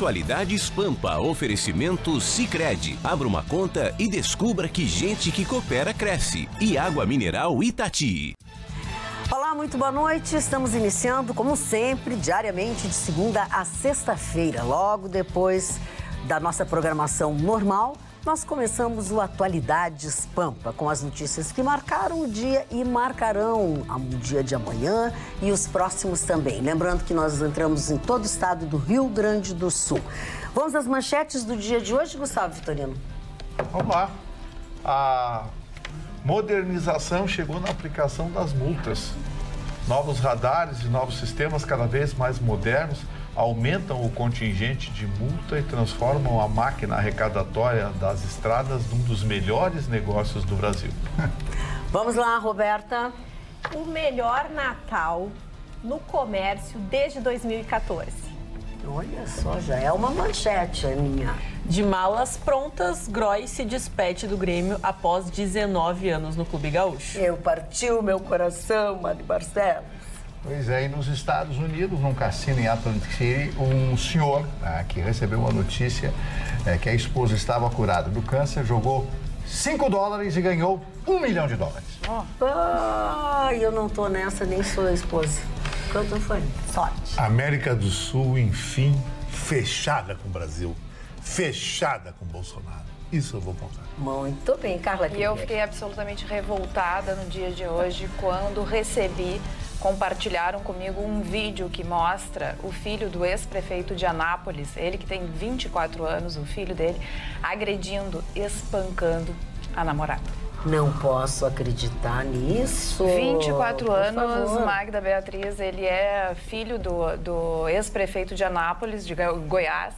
Atualidades Pampa, oferecimento Sicredi. Abra uma conta e descubra que gente que coopera cresce. E água mineral Itati. Olá, muito boa noite. Estamos iniciando, como sempre, diariamente, de segunda a sexta-feira. Logo depois da nossa programação normal, nós começamos o Atualidades Pampa, com as notícias que marcaram o dia e marcarão o dia de amanhã e os próximos também. Lembrando que nós entramos em todo o estado do Rio Grande do Sul. Vamos às manchetes do dia de hoje, Gustavo Vitorino. Vamos lá. A modernização chegou na aplicação das multas. Novos radares e novos sistemas cada vez mais modernos aumentam o contingente de multa e transformam a máquina arrecadatória das estradas num dos melhores negócios do Brasil. Vamos lá, Roberta. O melhor Natal no comércio desde 2014. Olha só, já é uma manchete, Aninha. De malas prontas, Groy se despede do Grêmio após 19 anos no Clube Gaúcho. Partiu meu coração, Mari Barcelos. Pois é, e nos Estados Unidos, num cassino em Atlantic City, um senhor que recebeu uma notícia que a esposa estava curada do câncer, jogou $5 e ganhou $1 milhão. Eu não tô nessa, nem sou a esposa. Quanto foi? Sorte. América do Sul, enfim, fechada com o Brasil, fechada com o Bolsonaro. Isso eu vou contar. Muito bem, Carla. E eu fiquei absolutamente revoltada no dia de hoje quando compartilharam comigo um vídeo que mostra o filho do ex-prefeito de Anápolis, ele que tem 24 anos, o filho dele, agredindo, espancando a namorada. Não posso acreditar nisso. 24 anos, Magda Beatriz, ele é filho do ex-prefeito de Anápolis, de Goiás.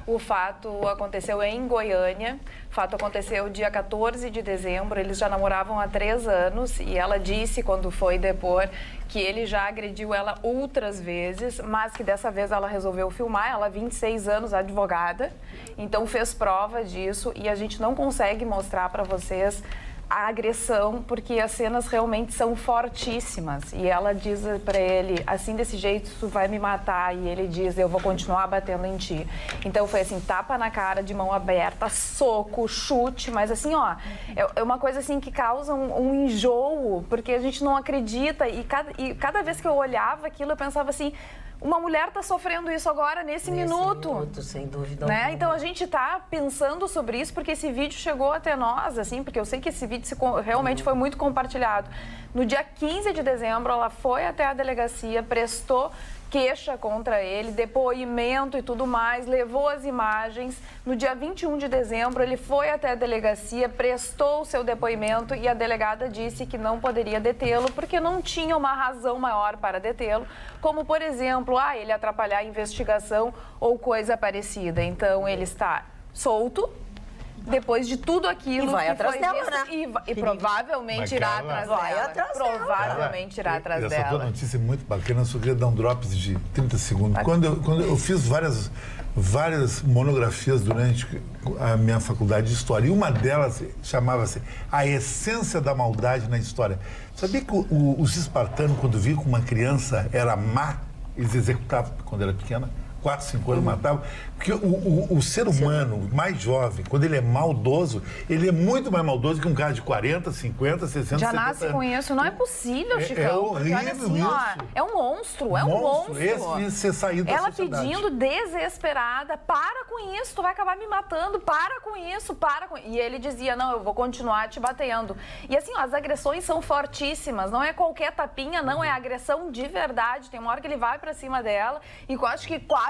O fato aconteceu em Goiânia, o fato aconteceu dia 14 de dezembro, eles já namoravam há 3 anos e ela disse, quando foi depor, que ele já agrediu ela outras vezes, mas que dessa vez ela resolveu filmar, ela 26 anos, advogada, então fez prova disso e a gente não consegue mostrar para vocês a agressão, porque as cenas realmente são fortíssimas. E ela diz para ele, assim, desse jeito, tu vai me matar. E ele diz, eu vou continuar batendo em ti. Então foi assim, tapa na cara, de mão aberta, soco, chute, mas assim, ó, é uma coisa assim que causa um enjoo, porque a gente não acredita. E cada vez que eu olhava aquilo, eu pensava assim, uma mulher está sofrendo isso agora, nesse minuto. Sem dúvida alguma. Então, a gente está pensando sobre isso, porque esse vídeo chegou até nós, assim, porque eu sei que esse vídeo realmente foi muito compartilhado. No dia 15 de dezembro, ela foi até a delegacia, prestou queixa contra ele, depoimento e tudo mais, levou as imagens. No dia 21 de dezembro, ele foi até a delegacia, prestou o seu depoimento e a delegada disse que não poderia detê-lo porque não tinha uma razão maior para detê-lo, como, por exemplo, ele atrapalhar a investigação ou coisa parecida. Então, ele está solto. Depois de tudo aquilo e vai que atrás foi dela, visto, né? E provavelmente irá atrás dela. Vai atrás dela. Provavelmente irá atrás dela. Essa tua notícia é muito bacana, eu só queria dar um drops de 30 segundos. Quando eu fiz várias monografias durante a minha faculdade de História, e uma delas chamava-se A Essência da Maldade na História. Sabia que os espartanos, quando viam que uma criança era má, eles executavam quando era pequena? 4, 5 anos matavam, porque o ser humano mais jovem, quando ele é maldoso, ele é muito mais maldoso que um cara de 40, 50, 60, já 70 nasce anos. com isso, não é possível, Chicão. É horrível olha assim, isso. Ó, é um monstro, é um monstro. Esse ser saído da ela sociedade. pedindo desesperada, para com isso, tu vai acabar me matando, para com isso, para com... E ele dizia, não, eu vou continuar te batendo. E assim, ó, as agressões são fortíssimas, não é qualquer tapinha, não, é agressão de verdade. Tem uma hora que ele vai pra cima dela e eu acho que quase,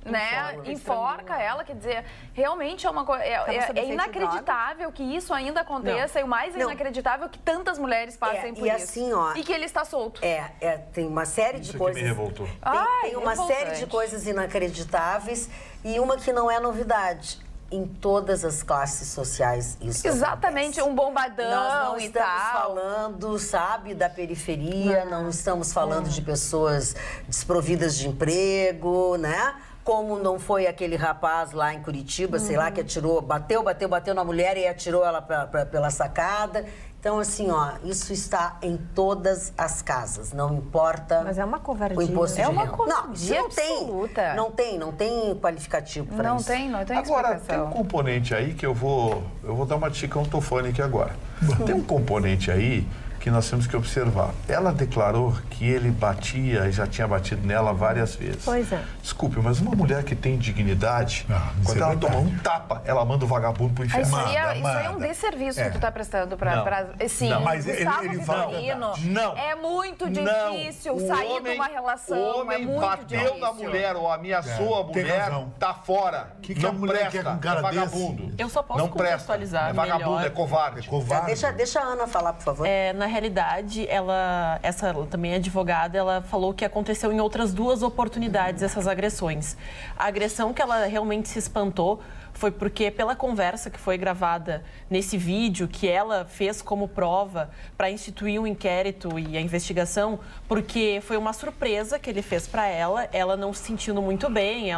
né, enforca ela, quer dizer, realmente é uma coisa, é inacreditável que isso ainda aconteça, e o mais inacreditável é que tantas mulheres passem por isso. Assim, ó, e que ele está solto. Tem uma série de coisas. Que me revoltou. Tem uma série de coisas inacreditáveis e uma que não é novidade. Em todas as classes sociais isso exatamente, acontece. Um bombadão Nós não e estamos tal. falando, sabe, da periferia, não estamos falando de pessoas desprovidas de emprego, né? Como não foi aquele rapaz lá em Curitiba, sei lá, que atirou, bateu na mulher e atirou ela pela sacada. Então, assim, ó, isso está em todas as casas, não importa. Mas é uma covardia. O imposto de É uma renda. covardia absoluta. Não tem qualificativo para isso. Não tem Agora, explicação. tem um componente aí que eu vou dar uma dica antofônica aqui agora. Tem um componente aí que nós temos que observar. Ela declarou que ele batia e já tinha batido nela várias vezes. Pois é. Desculpe, mas uma mulher que tem dignidade, quando ela toma um tapa, ela manda o vagabundo pro inferno. Isso aí é um desserviço que tu tá prestando pra... Sim, Não, mas Gustavo ele fala Vitorino, não. é muito difícil sair de uma relação, O homem é muito bateu difícil. na mulher ou ameaçou a tem mulher, razão. tá fora. Que não a mulher presta, quer com um cara é vagabundo. desse? Eu só posso não presta, contextualizar é vagabundo, melhor. é covarde. Deixa a Ana falar, por favor. Na realidade, ela também é advogada, ela falou que aconteceu em outras 2 oportunidades essas agressões. A agressão que ela realmente se espantou foi porque, pela conversa que foi gravada nesse vídeo, que ela fez como prova para instituir um inquérito e a investigação, porque foi uma surpresa que ele fez para ela não se sentindo muito bem,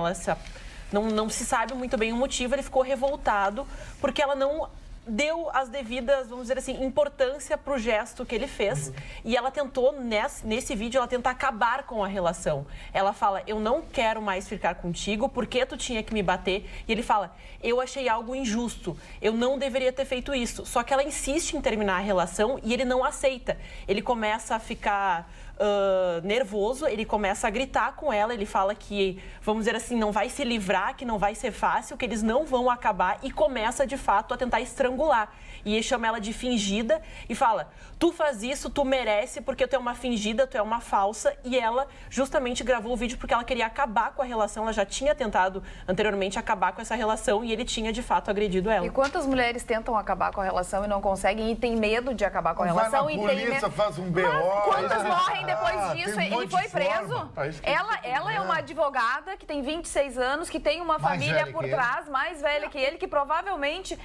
não se sabe muito bem o motivo, ele ficou revoltado porque ela não deu as devidas, vamos dizer assim, importância para o gesto que ele fez. E ela tentou, nesse vídeo, ela tenta acabar com a relação. Ela fala, eu não quero mais ficar contigo, porque tu tinha que me bater? E ele fala, eu achei algo injusto, eu não deveria ter feito isso. Só que ela insiste em terminar a relação e ele não aceita. Ele começa a ficar nervoso, ele começa a gritar com ela, ele fala que, vamos dizer assim, não vai se livrar, que não vai ser fácil, que eles não vão acabar e começa, de fato, a tentar estrangular. E ele chama ela de fingida e fala, tu faz isso, tu merece porque tu é uma fingida, tu é uma falsa. E ela justamente gravou o vídeo porque ela queria acabar com a relação, ela já tinha tentado anteriormente acabar com essa relação e ele tinha, de fato, agredido ela. E quantas mulheres tentam acabar com a relação e não conseguem e tem medo de acabar com a relação? Vai na polícia, faz um BO. Quantas morrem depois disso? Tem um Ele monte foi de preso. forma. Ela é uma advogada que tem 26 anos, que tem uma Mais família velha por que trás, mais velha que ele, que provavelmente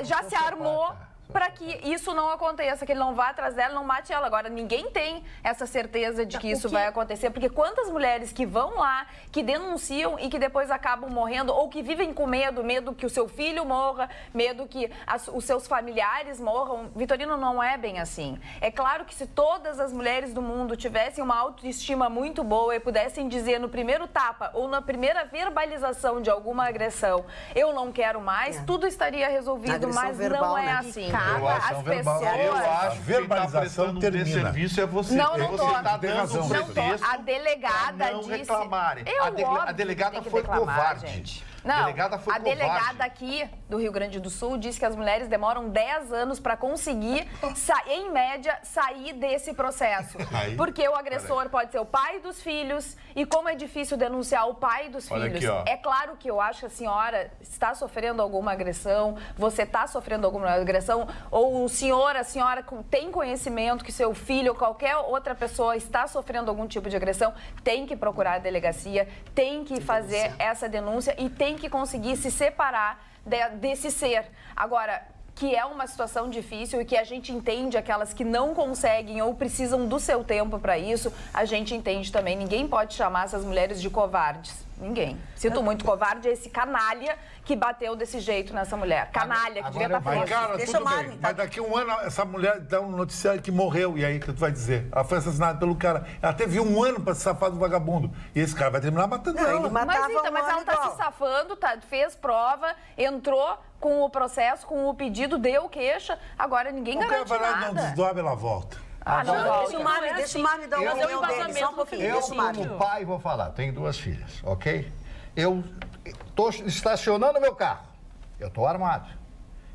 já se armou para que isso não aconteça, que ele não vá atrás dela, não mate ela. Agora, ninguém tem essa certeza de que isso vai acontecer, porque quantas mulheres que vão lá, que denunciam e que depois acabam morrendo, ou que vivem com medo que o seu filho morra, medo que os seus familiares morram. Vitorino, não é bem assim. É claro que se todas as mulheres do mundo tivessem uma autoestima muito boa e pudessem dizer no primeiro tapa ou na primeira verbalização de alguma agressão, eu não quero mais, tudo estaria resolvido, mas verbal, não é né? assim. Eu acho As verbal. pessoas... Eu acho que quem está verbalização prestando um termina. desserviço é você. Não você tô. está Tem dando razão. um Não tô. pretexto A delegada pra não disse... reclamarem. Óbvio A delegada que tem que foi reclamar, covarde. gente. A Não, delegada foi a delegada covarde. aqui do Rio Grande do Sul disse que as mulheres demoram 10 anos para conseguir, em média, sair desse processo. Aí, Porque o agressor pode ser o pai dos filhos e como é difícil denunciar o pai dos Olha filhos. aqui, ó. É claro que eu acho que a senhora está sofrendo alguma agressão, você está sofrendo alguma agressão, ou o senhor, a senhora tem conhecimento que seu filho ou qualquer outra pessoa está sofrendo algum tipo de agressão, tem que procurar a delegacia, tem que fazer essa denúncia e tem que conseguir se separar desse ser. Agora, que é uma situação difícil e que a gente entende aquelas que não conseguem ou precisam do seu tempo para isso, a gente entende também. Ninguém pode chamar essas mulheres de covardes. Ninguém. Sinto muito, covarde é esse canalha que bateu desse jeito nessa mulher. Canalha, que devia estar Mas, preso. cara, Deixa tudo eu bem. mar- Mas daqui a um ano, essa mulher dá um noticiário que morreu. E aí, o que tu vai dizer? Ela foi assassinada pelo cara. Ela teve um ano pra se safar do vagabundo. E esse cara vai terminar matando Não, ela. ele Mas, matava então, mas ela tá igual. se safando, fez prova, entrou com o processo, com o pedido, deu queixa. Agora ninguém O cara garante vai lá, não nada. desdobra, ela volta. Ah, não, Não, volta. Deixa o Marley, deixa o Marley dar a Mas é o opinião dele, só um embasamento pouquinho. Eu, Deixa o Marley. como pai, vou falar. Tenho 2 filhas, ok? Eu estou estacionando meu carro. Eu estou armado.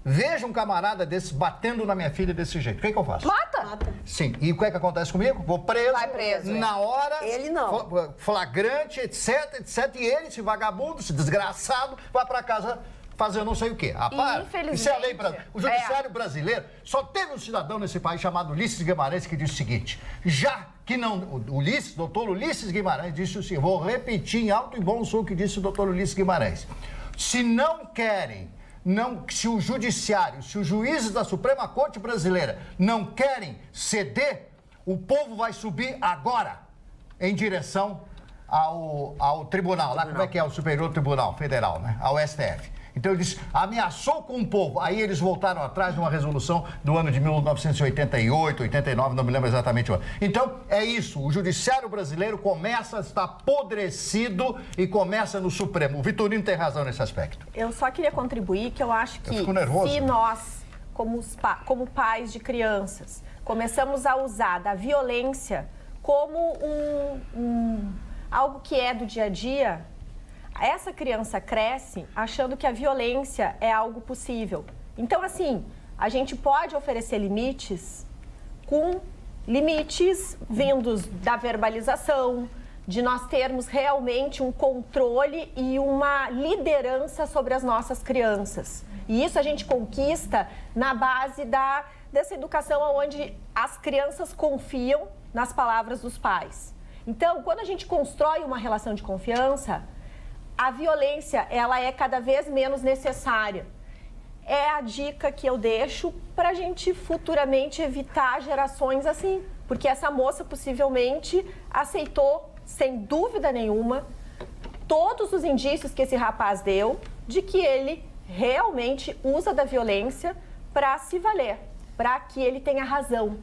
Vejo um camarada desses batendo na minha filha desse jeito. O que eu faço? Mata! Sim. E o que acontece comigo? Vou preso. Vai preso, Na hora. Ele não. Flagrante, etc, etc. E ele, esse vagabundo, esse desgraçado, vai para casa fazer não sei o quê. Ah, para. Infelizmente, Isso é a lei brasileira. O judiciário brasileiro só teve um cidadão nesse país chamado Ulisses Guimarães que disse o seguinte: já que não. O Ulisses, doutor Ulisses Guimarães, disse o seguinte: vou repetir em alto e bom som o que disse o doutor Ulisses Guimarães. Se não querem. Se o judiciário, se os juízes da Suprema Corte Brasileira não querem ceder, o povo vai subir agora em direção ao tribunal, lá como é que é o Superior Tribunal Federal, né? Ao STF. Então ele disse, ameaçou com o povo. Aí eles voltaram atrás de uma resolução do ano de 1988, 89, não me lembro exatamente o ano. Então é isso, o judiciário brasileiro começa a estar apodrecido e começa no Supremo. O Vitorino tem razão nesse aspecto. Eu só queria contribuir que eu acho que se nós, como pais de crianças, começamos a usar da violência como algo que é do dia a dia, essa criança cresce achando que a violência é algo possível. Então, assim, a gente pode oferecer limites com limites vindos da verbalização, de nós termos realmente um controle e uma liderança sobre as nossas crianças. E isso a gente conquista na base dessa educação onde as crianças confiam nas palavras dos pais. Então, quando a gente constrói uma relação de confiança, a violência, ela é cada vez menos necessária. É a dica que eu deixo para a gente futuramente evitar gerações assim. Porque essa moça possivelmente aceitou, sem dúvida nenhuma, todos os indícios que esse rapaz deu de que ele realmente usa da violência para se valer, para que ele tenha razão.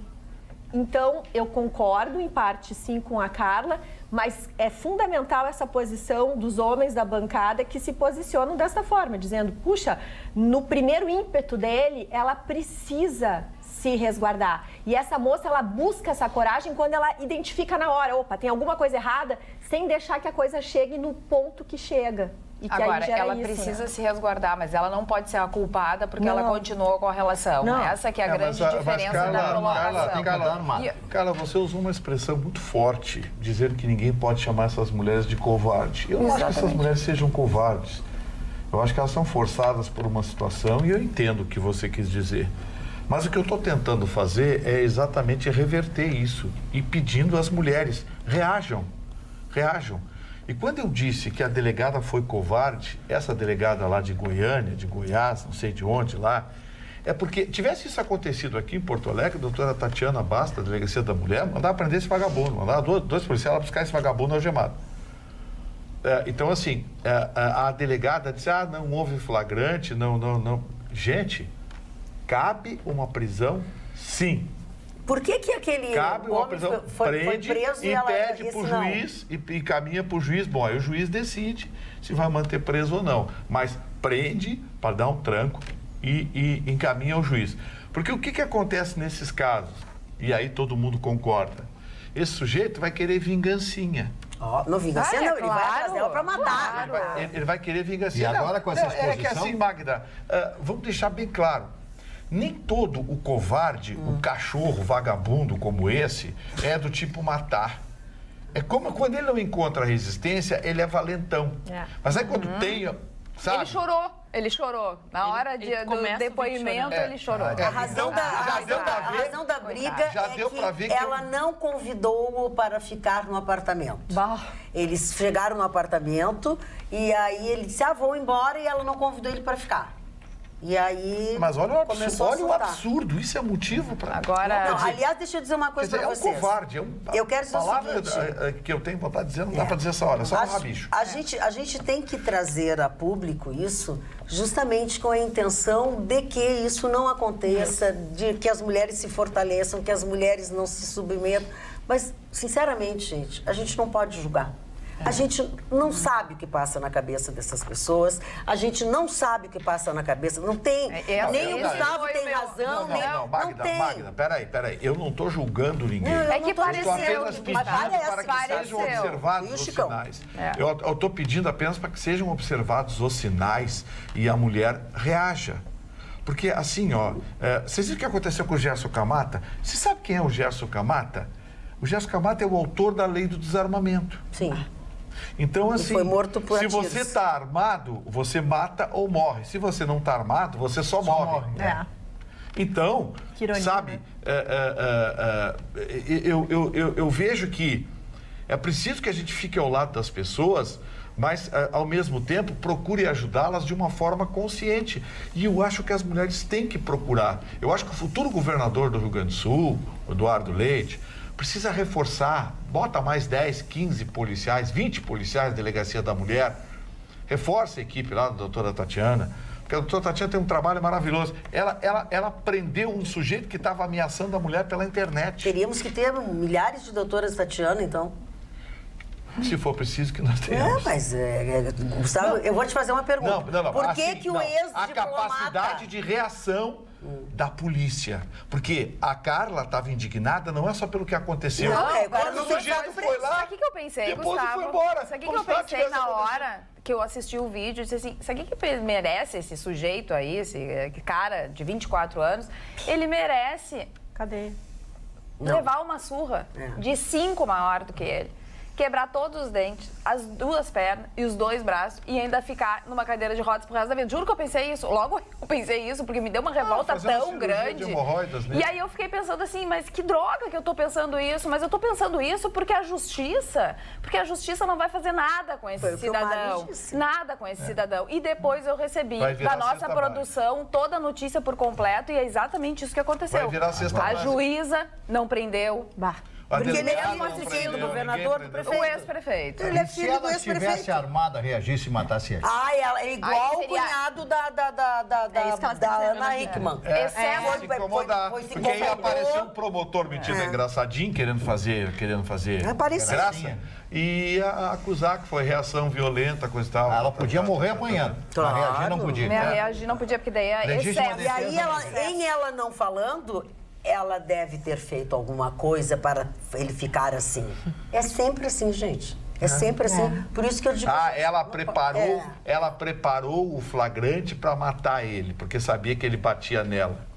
Então, eu concordo, em parte, sim, com a Carla, mas é fundamental essa posição dos homens da bancada que se posicionam dessa forma, dizendo, puxa, no primeiro ímpeto dele, ela precisa se resguardar. E essa moça, ela busca essa coragem quando ela identifica na hora, opa, tem alguma coisa errada, sem deixar que a coisa chegue no ponto que chega. E que agora, aí gera ela isso, precisa né? se resguardar, mas ela não pode ser a culpada porque ela continuou com a relação. Não. Essa que é a grande diferença da colocação. Carla, você usou uma expressão muito forte, dizendo que ninguém pode chamar essas mulheres de covarde. Eu não acho que essas mulheres sejam covardes. Eu acho que elas são forçadas por uma situação e eu entendo o que você quis dizer. Mas o que eu estou tentando fazer é exatamente reverter isso e pedindo às mulheres, reajam. E quando eu disse que a delegada foi covarde, essa delegada lá de Goiânia, de Goiás, não sei de onde lá, é porque tivesse isso acontecido aqui em Porto Alegre, a doutora Tatiana Basta, a Delegacia da Mulher, mandava prender esse vagabundo, mandava dois policiais lá buscar esse vagabundo algemado. Então, assim, a delegada disse, não houve flagrante, não. Gente, cabe uma prisão, sim. Por que aquele cabe uma homem prisão, foi preso e ela pede para o disse não? juiz e caminha para o juiz. Bom, aí o juiz decide se vai manter preso ou não. Mas prende para dar um tranco e encaminha ao juiz. Porque o que acontece nesses casos? E aí todo mundo concorda. Esse sujeito vai querer vingancinha. Não vingancinha não, ele vai atrás dela para matar. Claro. Ele vai querer vingancinha. E agora com essa exposição... É que assim, Magda, vamos deixar bem claro. Nem todo o covarde, o cachorro vagabundo como esse, é do tipo matar. É como quando ele não encontra resistência, ele é valentão. Mas aí quando tem, sabe? Ele chorou. Na hora do depoimento, ele chorou. A razão da briga é que ela não convidou-o para ficar no apartamento. Eles chegaram no apartamento e aí ele disse, vou embora, e ela não convidou ele para ficar. E aí. Mas olha o absurdo, isso é motivo para. Agora. Não, aliás, deixa eu dizer uma coisa para vocês. É um covarde, eu quero dizer palavra o seguinte, que eu tenho vontade de dizer, não dá para dizer essa hora, é só um rabicho. A gente tem que trazer a público isso justamente com a intenção de que isso não aconteça, de que as mulheres se fortaleçam, que as mulheres não se submetam. Mas, sinceramente, gente, a gente não pode julgar. A gente não sabe o que passa na cabeça dessas pessoas, a gente não sabe o que passa na cabeça, não tem, nem o Gustavo tem razão, nem... Não, Magda, peraí, eu não estou julgando ninguém. É que pareceu. Eu estou apenas pedindo para que sejam observados os sinais. Eu estou pedindo apenas para que sejam observados os sinais e a mulher reaja. Porque assim, vocês viram o que aconteceu com o Gerson Camata? Você sabe quem é o Gerson Camata? O Gerson Camata é o autor da lei do desarmamento. Sim. Então, assim, foi morto por se você está armado, você mata ou morre. Se você não está armado, você só morre. Então, sabe, eu vejo que é preciso que a gente fique ao lado das pessoas, mas, ao mesmo tempo, procure ajudá-las de uma forma consciente. E eu acho que as mulheres têm que procurar. Eu acho que o futuro governador do Rio Grande do Sul, Eduardo Leite, precisa reforçar, bota mais 10, 15 policiais, 20 policiais da Delegacia da Mulher, reforça a equipe lá da doutora Tatiana, porque a doutora Tatiana tem um trabalho maravilhoso. Ela prendeu um sujeito que estava ameaçando a mulher pela internet. Teríamos que ter milhares de doutoras Tatiana, então. Se for preciso que nós tenhamos. Mas, Gustavo, eu vou te fazer uma pergunta. Não. Por que que o ex-diplomata... A capacidade de reação da polícia. Porque a Carla estava indignada não é só pelo que aconteceu. Não, quando o sujeito foi lá... Sabe o que eu pensei, depois Gustavo? foi embora. Sabe o que eu pensei na hora que eu assisti o vídeo? Eu disse assim, sabe o que merece esse sujeito aí, esse cara de 24 anos? Ele merece... Cadê? Levar uma surra de 5 maior do que ele. Quebrar todos os dentes, as 2 pernas e os 2 braços e ainda ficar numa cadeira de rodas pro resto da vida. Juro que eu pensei isso. Logo eu pensei isso, porque me deu uma revolta tão grande. E aí eu fiquei pensando assim, mas que droga que eu tô pensando isso? Mas eu tô pensando isso porque a justiça não vai fazer nada com esse cidadão. Nada com esse cidadão. E depois eu recebi da nossa produção toda a notícia por completo e é exatamente isso que aconteceu. Vai virar cesta básica. A juíza não prendeu. Porque ele é filho do governador, do prefeito. O ex-prefeito. Ele é Se filho do ela ex-prefeito. estivesse armada, reagisse e matasse ele. Ela é igual o cunhado da Ana Hickman. Se incomodar. Porque aí apareceu um promotor metido engraçadinho, querendo fazer graça. E acusar que foi reação violenta, coisa e tal. Ela podia morrer apanhando. Claro. Mas reagir não podia. Reagir não podia, porque daí é excesso. E aí, ela não falando... ela deve ter feito alguma coisa para ele ficar assim. É sempre assim, gente. É sempre assim. Por isso que eu digo... Ela preparou o flagrante para matar ele, porque sabia que ele batia nela.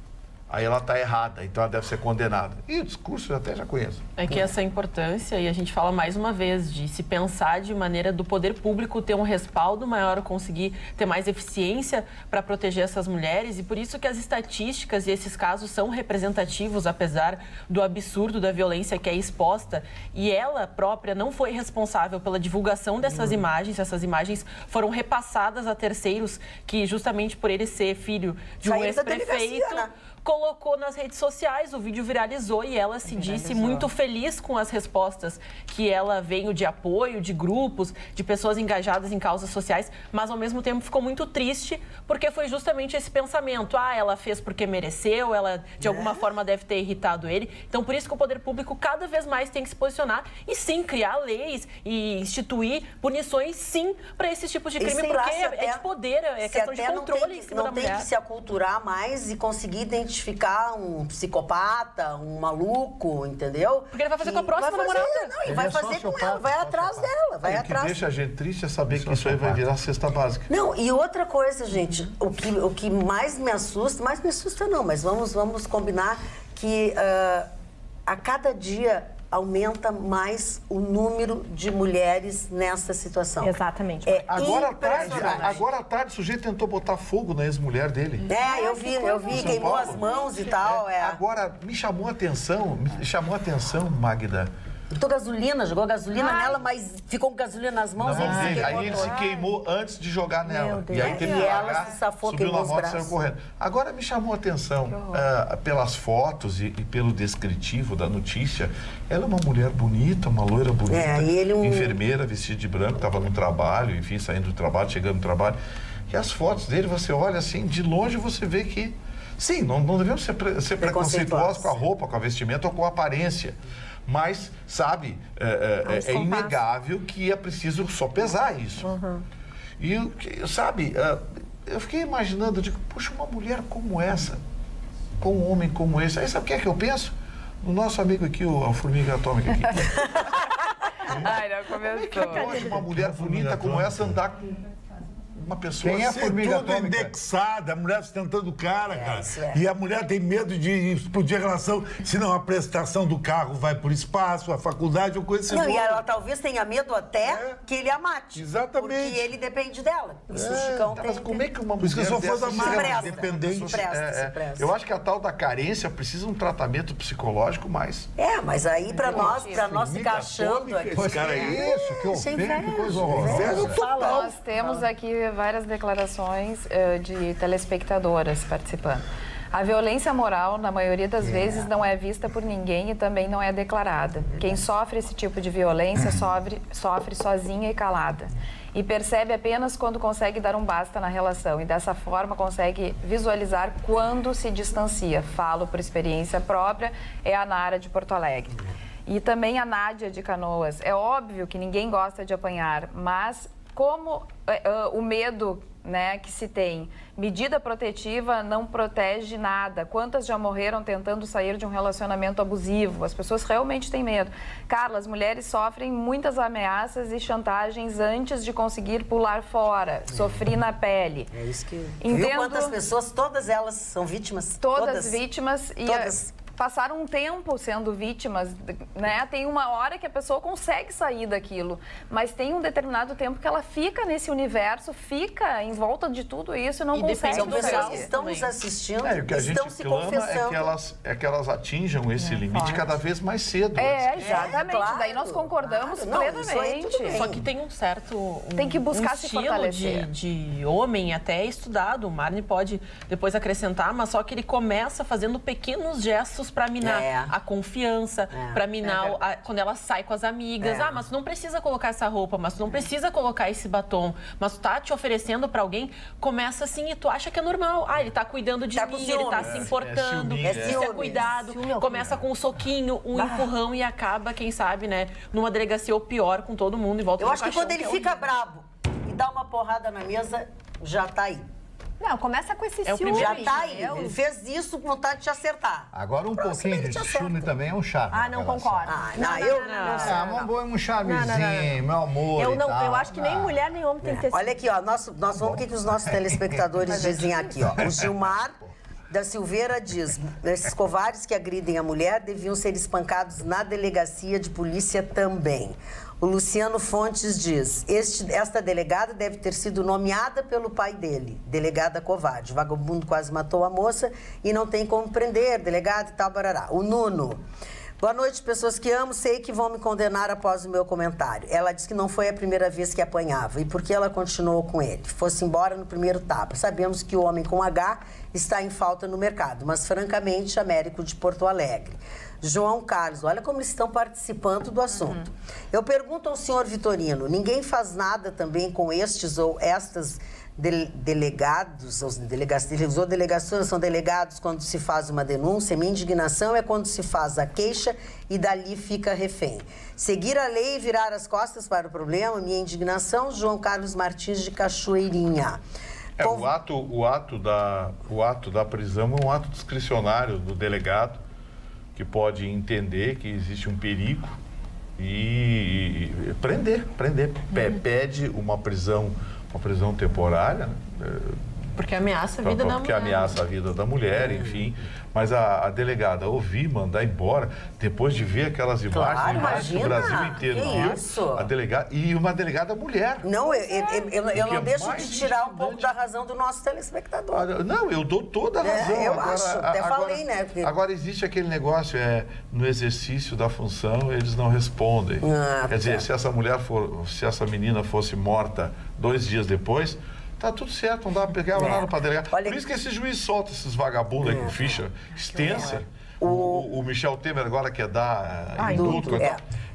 Aí ela está errada, então ela deve ser condenada. E o discurso eu até já conheço. É que essa importância, e a gente fala mais uma vez, de se pensar de maneira do poder público ter um respaldo maior, conseguir ter mais eficiência para proteger essas mulheres, e por isso que as estatísticas e esses casos são representativos, apesar do absurdo da violência que é exposta, e ela própria não foi responsável pela divulgação dessas imagens, essas imagens foram repassadas a terceiros que, justamente por ele ser filho de um ex-prefeito, colocou nas redes sociais, o vídeo viralizou e ela se disse muito feliz com as respostas que ela veio de apoio, de grupos, de pessoas engajadas em causas sociais, mas ao mesmo tempo ficou muito triste porque foi justamente esse pensamento, ela fez porque mereceu, ela de alguma forma deve ter irritado ele, então por isso que o poder público cada vez mais tem que se posicionar e sim criar leis e instituir punições sim para esse tipo de crime, porque é de poder, é questão de controle em cima da mulher. Não tem que se aculturar mais e conseguir identificar um psicopata, um maluco, entendeu? Porque ele vai fazer com a próxima namorada. Não, e vai fazer com ela, vai atrás dela, vai atrás. O que deixa a gente triste é saber que isso aí vai virar cesta básica. Não, e outra coisa, gente, o que mais me assusta não, mas vamos combinar que a cada dia aumenta mais o número de mulheres nessa situação. Exatamente. Agora à tarde o sujeito tentou botar fogo na ex-mulher dele. Eu vi, queimou as mãos e tal. Agora, me chamou a atenção, Magda. Jogou gasolina nela, mas ficou com gasolina nas mãos e ele se queimou. Aí ele se queimou antes de jogar nela. E aí teve que ela se safou, subiu na moto e saiu correndo. Agora me chamou a atenção, pelas fotos e pelo descritivo da notícia, ela é uma mulher bonita, uma loira bonita, enfermeira, vestida de branco, estava no trabalho, enfim, saindo do trabalho, chegando no trabalho. E as fotos dele, você olha assim, de longe você vê que, sim, não devemos ser preconceituosos com a roupa, com a vestimenta ou com a aparência. Mas, sabe, é inegável que é preciso só pesar isso. E, sabe, eu fiquei imaginando, eu digo, puxa, uma mulher como essa, com um homem como esse, aí sabe o que é que eu penso? No nosso amigo aqui, a formiga atômica aqui. Ai, não começou. Como é que pode uma mulher bonita como essa andar com uma pessoa Quem é a formiga atômica? Indexada, a mulher sustentando o cara, cara. E a mulher tem medo de explodir a relação, senão a prestação do carro vai por espaço, a faculdade ou coisa assim. E ela talvez tenha medo até que ele a mate. Exatamente. Porque ele depende dela. Isso o Chicão tem. Mas como é que uma mulher só for da marca, dependente. Se presta. Eu acho que a tal da carência precisa um tratamento psicológico mais. Mas aí pra nós ficar achando aqui. Cara, isso, que ofende, que coisa horrorosa. Nós temos aqui várias declarações de telespectadoras participando. A violência moral, na maioria das vezes, não é vista por ninguém e também não é declarada. Quem sofre esse tipo de violência sofre sozinha e calada. E percebe apenas quando consegue dar um basta na relação e dessa forma consegue visualizar quando se distancia. Falo por experiência própria, é a Nara de Porto Alegre. E também a Nádia de Canoas. É óbvio que ninguém gosta de apanhar, mas como o medo, né, que se tem, medida protetiva não protege nada. Quantas já morreram tentando sair de um relacionamento abusivo? As pessoas realmente têm medo. Carla, as mulheres sofrem muitas ameaças e chantagens antes de conseguir pular fora. Sofri na pele. É isso que... Entendo... Viu quantas pessoas, todas elas são vítimas? Todas vítimas. Todas. Passaram um tempo sendo vítimas, né? Tem uma hora que a pessoa consegue sair daquilo, mas tem um determinado tempo que ela fica nesse universo, fica em volta de tudo isso e não consegue. São pessoas sair. que estão nos assistindo, o que a gente estão se clama confessando. é que elas atinjam esse limite cada vez mais cedo. Exatamente. claro, Daí nós concordamos claro. Não, isso aí tudo plenamente. bem. Só que tem um certo Tem que buscar se estilo fortalecer. de homem até estudado. O Marne pode depois acrescentar, mas só que ele começa fazendo pequenos gestos para minar a confiança, para minar quando ela sai com as amigas. Ah, mas tu não precisa colocar essa roupa, mas tu não precisa colocar esse batom, mas tu tá te oferecendo para alguém, começa assim e tu acha que é normal. Ah, ele tá cuidando de mim, ele tá se importando, isso é cuidado. Começa com um soquinho, um empurrão e acaba, quem sabe, né, numa delegacia ou pior, com todo mundo em volta do Eu acho que caixão, quando ele é fica horrível. bravo e dá uma porrada na mesa, já tá aí. Não, começa com esse ciúme. primeiro Já tá aí. entendeu? Ele fez isso com vontade de te acertar. Agora, um pouquinho de ciúme também é um charme. Ah, não na relação. concordo. Um charmezinho, meu amor Eu e não, tal. eu acho que nem mulher nem homem tem que ter Olha aqui, ó, nós vamos o que os nossos telespectadores dizem aqui, ó. O Gilmar da Silveira diz: esses covardes que agridem a mulher deviam ser espancados na delegacia de polícia também. O Luciano Fontes diz: esta delegada deve ter sido nomeada pelo pai dele, delegada covarde. O vagabundo quase matou a moça e não tem como prender, delegado e tal, barará. O Nuno: boa noite, pessoas que amo, sei que vão me condenar após o meu comentário. Ela disse que não foi a primeira vez que apanhava e por que ela continuou com ele. Fosse embora no primeiro tapa. Sabemos que o homem com H está em falta no mercado, mas francamente, Américo de Porto Alegre. João Carlos, olha como eles estão participando do assunto. Eu pergunto ao senhor Vitorino, ninguém faz nada também com estes ou estas delegados, ele usou delegações, são delegados quando se faz uma denúncia. Minha indignação é quando se faz a queixa e dali fica refém. Seguir a lei e virar as costas para o problema, minha indignação, João Carlos Martins de Cachoeirinha. O ato da prisão é um ato discricionário do delegado, que pode entender que existe um perigo e prender. Pede uma prisão temporária, né? Porque ameaça a vida da mulher. Porque ameaça a vida da mulher, enfim. Mas a delegada ouvir, mandar embora, depois de ver aquelas imagens que o Brasil inteiro viu. Isso? A delegada, e uma delegada mulher. Não, eu não deixo de mais tirar um pouco da razão do nosso telespectador. Não, eu dou toda a razão. Eu acho, até falei, né? Porque... Agora, existe aquele negócio, no exercício da função, eles não respondem. Quer dizer, se essa menina fosse morta 2 dias depois, tá tudo certo, não dá pra pegar nada pra delegar. Por isso que esse juiz solta esses vagabundos aí com ficha extensa. O Michel Temer agora quer dar indulto.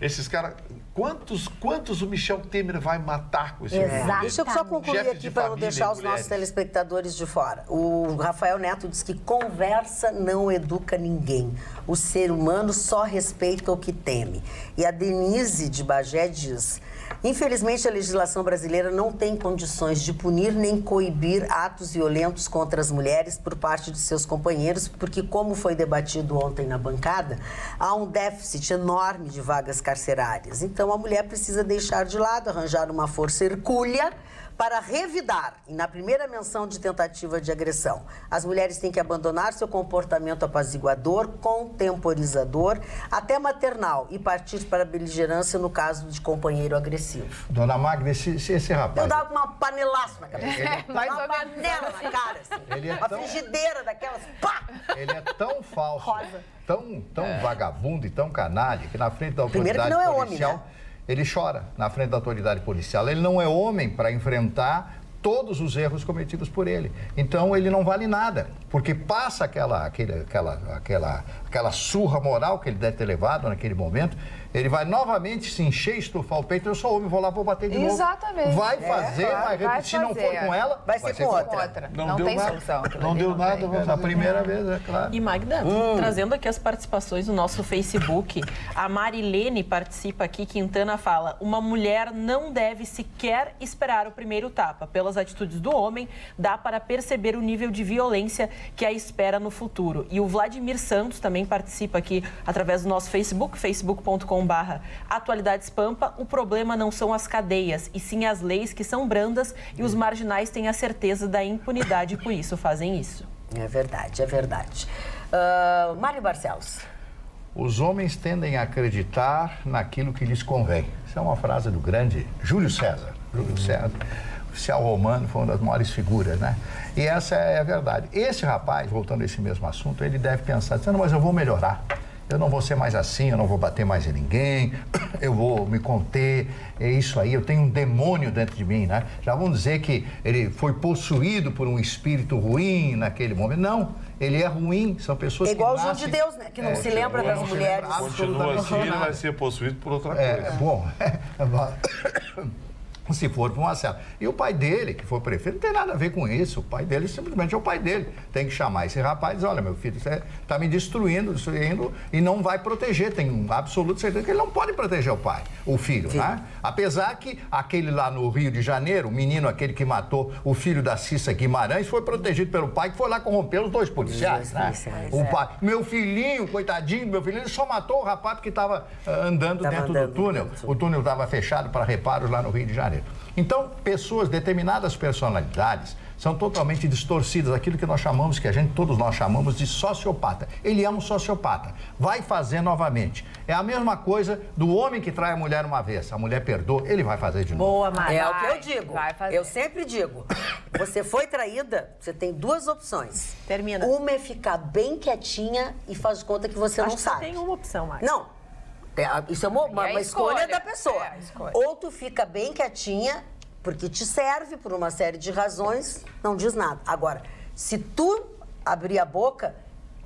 Esses caras... Quantos o Michel Temer vai matar com esse Exato. Deixa eu só concluir aqui para não deixar os nossos telespectadores de fora. O Rafael Neto diz que conversa não educa ninguém. O ser humano só respeita o que teme. E a Denise de Bagé diz: infelizmente, a legislação brasileira não tem condições de punir nem coibir atos violentos contra as mulheres por parte de seus companheiros, porque, como foi debatido ontem na bancada, há um déficit enorme de vagas carcerárias. Então, a mulher precisa deixar de lado, arranjar uma força hercúlea para revidar. E na primeira menção de tentativa de agressão, as mulheres têm que abandonar seu comportamento apaziguador, contemporizador, até maternal, e partir para a beligerância no caso de companheiro agressivo. Dona Magda, esse rapaz... Eu dava uma panelaça na cabeça. Uma panela na cara, assim. Uma frigideira daquelas, pá! Ele é tão falso, tão vagabundo e tão canalha, que na frente da autoridade policial... Homem, né? Ele chora na frente da autoridade policial. Ele não é homem para enfrentar todos os erros cometidos por ele. Então ele não vale nada, porque passa aquela surra moral que ele deve ter levado naquele momento, ele vai novamente se encher, estufar o peito, eu sou homem, vou lá, vou bater de novo. Exatamente. Vai fazer, vai repetir, se não for com ela, vai ser com outra. Não tem nada. solução. Não deu nada, Na primeira vez, é claro. E Magda, trazendo aqui as participações do nosso Facebook, a Marilene participa aqui, Quintana fala: uma mulher não deve sequer esperar o primeiro tapa. Pelas atitudes do homem, dá para perceber o nível de violência que a espera no futuro. E o Vladimir Santos também participa aqui através do nosso Facebook, facebook.com/Atualidades Pampa. O problema não são as cadeias, e sim as leis que são brandas e os marginais têm a certeza da impunidade e por isso fazem isso. É verdade, é verdade. Mário Barcelos. Os homens tendem a acreditar naquilo que lhes convém. Essa é uma frase do grande Júlio César. Júlio César, oficial romano, foi uma das maiores figuras, né? E essa é a verdade. Esse rapaz, voltando a esse mesmo assunto, ele deve pensar, dizendo, mas eu vou melhorar. Eu não vou ser mais assim, eu não vou bater mais em ninguém, eu vou me conter, é isso aí, eu tenho um demônio dentro de mim, né? Já vamos dizer que ele foi possuído por um espírito ruim naquele momento. Não, ele é ruim, são pessoas que igual nascem... o João de Deus, né? Que não se lembra das mulheres. Continua assim, ele vai ser possuído por outra coisa. Bom, se for para uma cela. E o pai dele, que foi prefeito, não tem nada a ver com isso. O pai dele simplesmente é o pai dele. Tem que chamar esse rapaz e dizer, olha, meu filho, você está me destruindo e não vai proteger. Tem um absoluto certeza que ele não pode proteger o filho, né? Apesar que aquele lá no Rio de Janeiro, o menino aquele que matou o filho da Cissa Guimarães, foi protegido pelo pai, que foi lá corromper os dois policiais, né? O pai, meu filhinho, coitadinho, meu filhinho, ele só matou o rapaz porque estava andando dentro do túnel. O túnel estava fechado para reparos lá no Rio de Janeiro. Então, determinadas personalidades são totalmente distorcidas, aquilo que nós chamamos, todos nós chamamos de sociopata. Ele é um sociopata, vai fazer novamente. É a mesma coisa do homem que trai a mulher uma vez, a mulher perdoa, ele vai fazer de novo. Boa, Maria. É o que eu digo. Eu sempre digo, você foi traída, você tem duas opções. Termina. Uma é ficar bem quietinha e faz conta que você não sabe. Só tem uma opção, Maria. Não. Isso é uma escolha da pessoa. Ou tu fica bem quietinha, porque te serve por uma série de razões, não diz nada. Agora, se tu abrir a boca,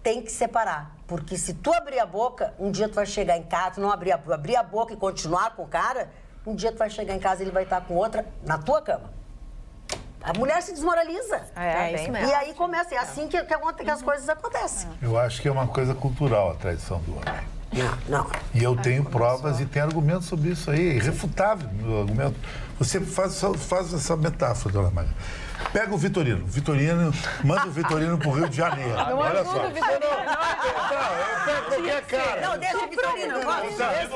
tem que separar. Porque se tu abrir a boca, um dia tu vai chegar em casa, tu não abrir a boca e continuar com o cara, um dia tu vai chegar em casa e ele vai estar com outra na tua cama. A mulher se desmoraliza. É isso mesmo. E aí começa, é assim que as coisas acontecem. Eu acho que é uma coisa cultural a traição do homem. Não. E eu tenho provas e tenho argumentos sobre isso aí, irrefutável meu argumento. Você faz essa metáfora, dona Maria. Pega o Vitorino. Manda o Vitorino pro Rio de Janeiro. Não olha ajuda só. o Vitorino. Eu pego qualquer cara. Não, deixa o Vitorino. Pega o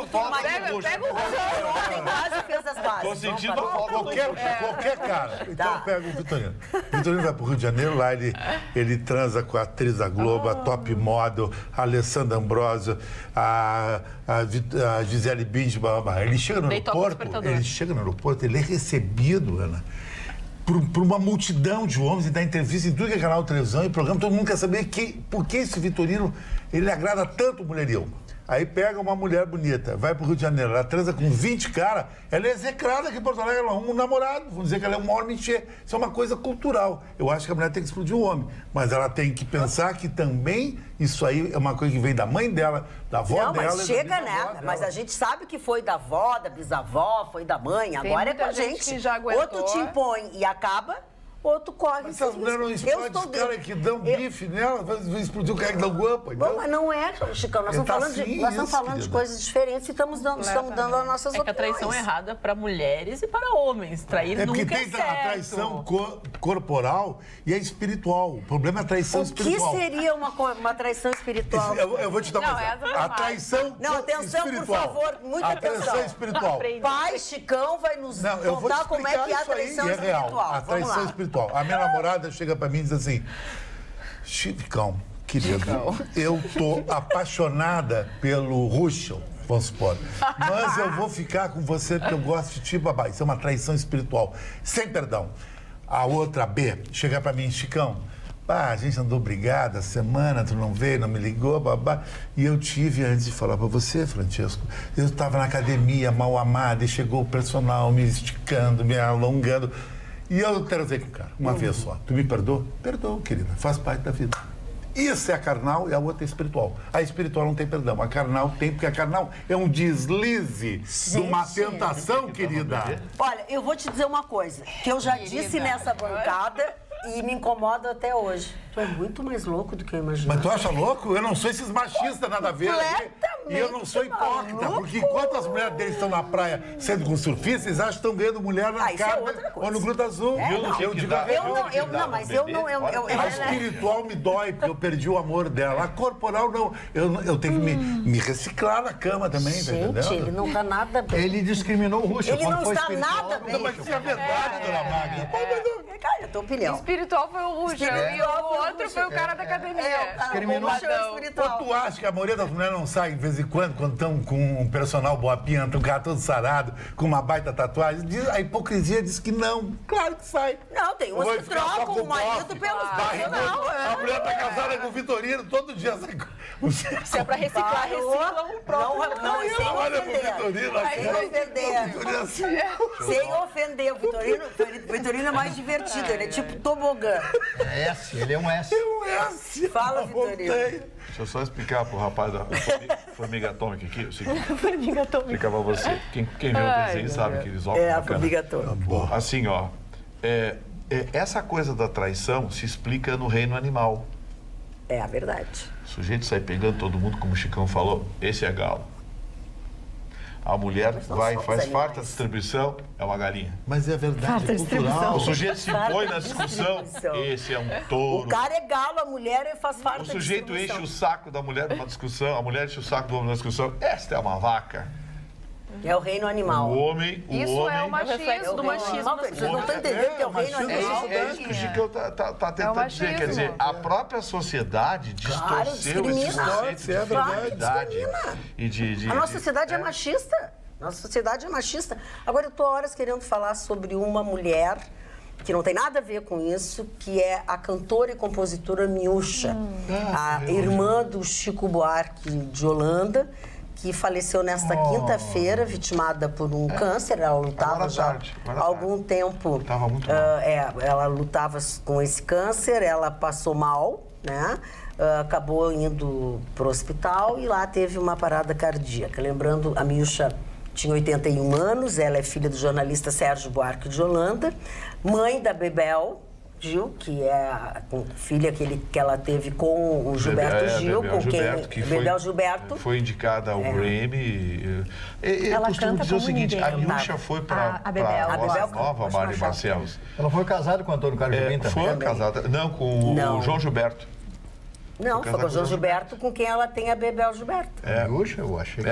ontem quase fez as bases. Tô sentindo Qualquer cara. Então eu pego o Vitorino. O Vitorino vai pro Rio de Janeiro, lá ele transa com a atriz da Globo, a top model, a Alessandra Ambrosio, a Gisele Bündchen, ele chega no aeroporto, ele é recebido, Ana, por uma multidão de homens, e dá entrevista em tudo que é canal de televisão e programa, todo mundo quer saber por que esse Vitorino, ele agrada tanto o mulherio. Aí pega uma mulher bonita, vai pro Rio de Janeiro, ela transa com 20 caras, ela é execrada aqui em Porto Alegre, ela arruma um namorado, vão dizer que ela é uma homem cheia. Isso é uma coisa cultural. Eu acho que a mulher tem que explodir o homem, mas ela tem que pensar que também isso aí é uma coisa que vem da mãe dela, da avó dela. Não, mas chega, né? Mas a gente sabe que foi da avó, da bisavó, foi da mãe, agora é com a gente. Que já aguentou. Outro te impõe e acaba, outro corre. Mas essas mulheres não explodem os caras que dão bife nela, vai explodir o cara que dá guampa. Bom, mas não é, Chicão. Nós estamos falando de coisas diferentes e estamos dando as nossas opiniões. É que a traição é errada para mulheres e para homens. Trair nunca é certo. Porque tem a traição corporal e a espiritual. O problema é a traição espiritual. O que seria uma traição espiritual? Eu vou te dar uma exemplo. A traição Não, atenção, espiritual. por favor, muita atenção. A traição espiritual. Pai Chicão vai nos contar como é que é a traição espiritual. A traição espiritual. A minha namorada chega pra mim e diz assim, Chicão, querido, eu tô apaixonada pelo Russell, vamos supor, mas eu vou ficar com você porque eu gosto de ti, babá. Isso é uma traição espiritual, sem perdão. A outra, B, chega pra mim, Chicão, a gente andou brigada a semana, tu não veio, não me ligou, babá. E eu tive, antes de falar pra você, Francesco, eu estava na academia, mal amada, e chegou o personal me esticando, me alongando. E eu transei com o cara, uma vez só. Tu me perdoa? Perdoa, querida. Faz parte da vida. Isso é a carnal e a outra é espiritual. A espiritual não tem perdão, a carnal tem, porque a carnal é um deslize de uma tentação, querida. Olha, eu vou te dizer uma coisa, que eu já disse nessa bancada e me incomoda até hoje. Tu é muito mais louco do que eu imaginava. Mas tu acha louco? Eu não sou esses machistas, nada a ver. E eu não sou hipócrita, porque enquanto as mulheres deles estão na praia sendo com surfistas, eles acham que estão ganhando mulher na carta ou no Gruta Azul. Eu digo a espiritual me dói, porque eu perdi o amor dela. A corporal, não. Eu tenho que me reciclar na cama também, tá entendendo? Gente, ele não tá nada bem. Ele discriminou o Russo. Ele não está nada bem. Mas isso é verdade, dona Magda. Cara, é a tua opinião. Espiritual foi o Russo e o outro foi o cara da academia. Discriminou. Ou tu acha que a maioria das mulheres não sai de vez em quando estão com um personal boa pinta, um cara todo sarado, com uma baita tatuagem? A hipocrisia diz que não. Claro que sai. Não, tem uns que trocam o marido pelos profissional. A mulher tá casada com o Vitorino, todo dia sai com... Se é pra reciclar, recicla um próprio. Não, sem olha pro Vitorino aqui. Sem ofender o Vitorino. O Vitorino é mais divertido, ele é tipo tobogã. É S, ele é um S. Fala, Vitorino. Deixa eu só explicar pro rapaz da Formiga Atômica aqui. Formiga Atômica. Explicar pra você. Quem vê o desenho sabe que eles óculos. É, a Formiga Atômica. Assim, ó. Essa coisa da traição se explica no reino animal. É a verdade. O sujeito sai pegando todo mundo, como o Chicão falou, esse é galo. A mulher vai, faz farta distribuição, é uma galinha. Mas é verdade, é cultural. O sujeito se põe na discussão, esse é um touro. O cara é galo, a mulher faz farta. O sujeito enche o saco da mulher numa discussão, a mulher enche o saco do homem numa discussão, esta é uma vaca. É o reino animal. O homem... Isso é o machismo. Do machismo. Vocês não estão entendendo que é o reino animal. É isso que o Chicão tá tentando dizer. Quer dizer, a própria sociedade distorceu esse conceito de verdade. A nossa sociedade é machista. Nossa sociedade é machista. Agora, eu estou horas querendo falar sobre uma mulher que não tem nada a ver com isso, que é a cantora e compositora Miúcha, a irmã do Chico Buarque de Holanda, que faleceu nesta quinta-feira, vitimada por um câncer. Ela lutava já há algum tempo. Estava muito mal. Ela lutava com esse câncer, ela passou mal, né? Acabou indo para o hospital e lá teve uma parada cardíaca. Lembrando, a Miúcha tinha 81 anos, ela é filha do jornalista Sérgio Buarque de Holanda, mãe da Bebel Gil, que é a filha que ela teve com o Gilberto Gil, com quem Bebel Gilberto. Foi indicada ao Grammy. Eu costumo dizer o seguinte, a Miúcha foi para a Bossa Nova, Mário Barcelos. Ela foi casada com o Antônio Carlos Jobim também? Foi casada, não, com o João Gilberto. Não, foi com o João Gilberto, com quem ela tem a Bebel Gilberto. Miúcha, eu achei que...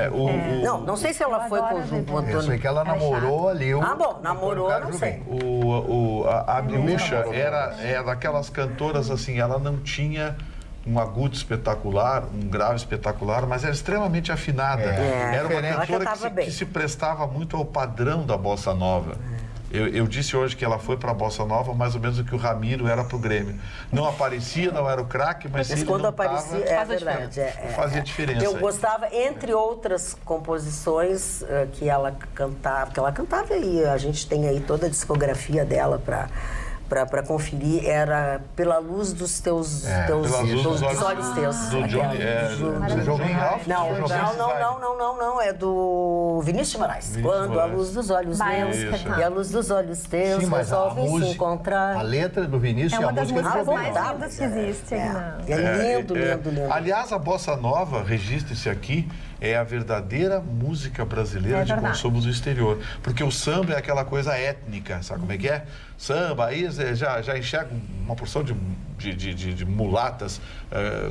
Não sei se ela foi com o Antônio. Eu sei que ela namorou ali o... namorou, não sei. A Miúcha era daquelas cantoras, assim, ela não tinha um agudo espetacular, um grave espetacular, mas era extremamente afinada. Era uma cantora que se prestava muito ao padrão da bossa nova. Eu disse hoje que ela foi para a Bossa Nova mais ou menos o que o Ramiro era para o Grêmio. Não aparecia, não era o craque, mas ele quando não aparecia, tava, verdade. fazia diferença. Eu gostava, entre outras composições que ela cantava, e a gente tem aí toda a discografia dela para conferir, era Pela Luz dos Teus... dos olhos teus. Do Johnny... Não, é do Vinícius de Moraes. Quando a luz dos olhos meus e a luz dos olhos teus resolvem se encontrar. A letra do Vinícius é uma das músicas mais lindas lindas que existe. É lindo. Aliás, a Bossa Nova, registre-se aqui, é a verdadeira música brasileira de consumo do exterior. Porque o samba é aquela coisa étnica, sabe como é que é? Samba, aí já enxerga uma porção de mulatas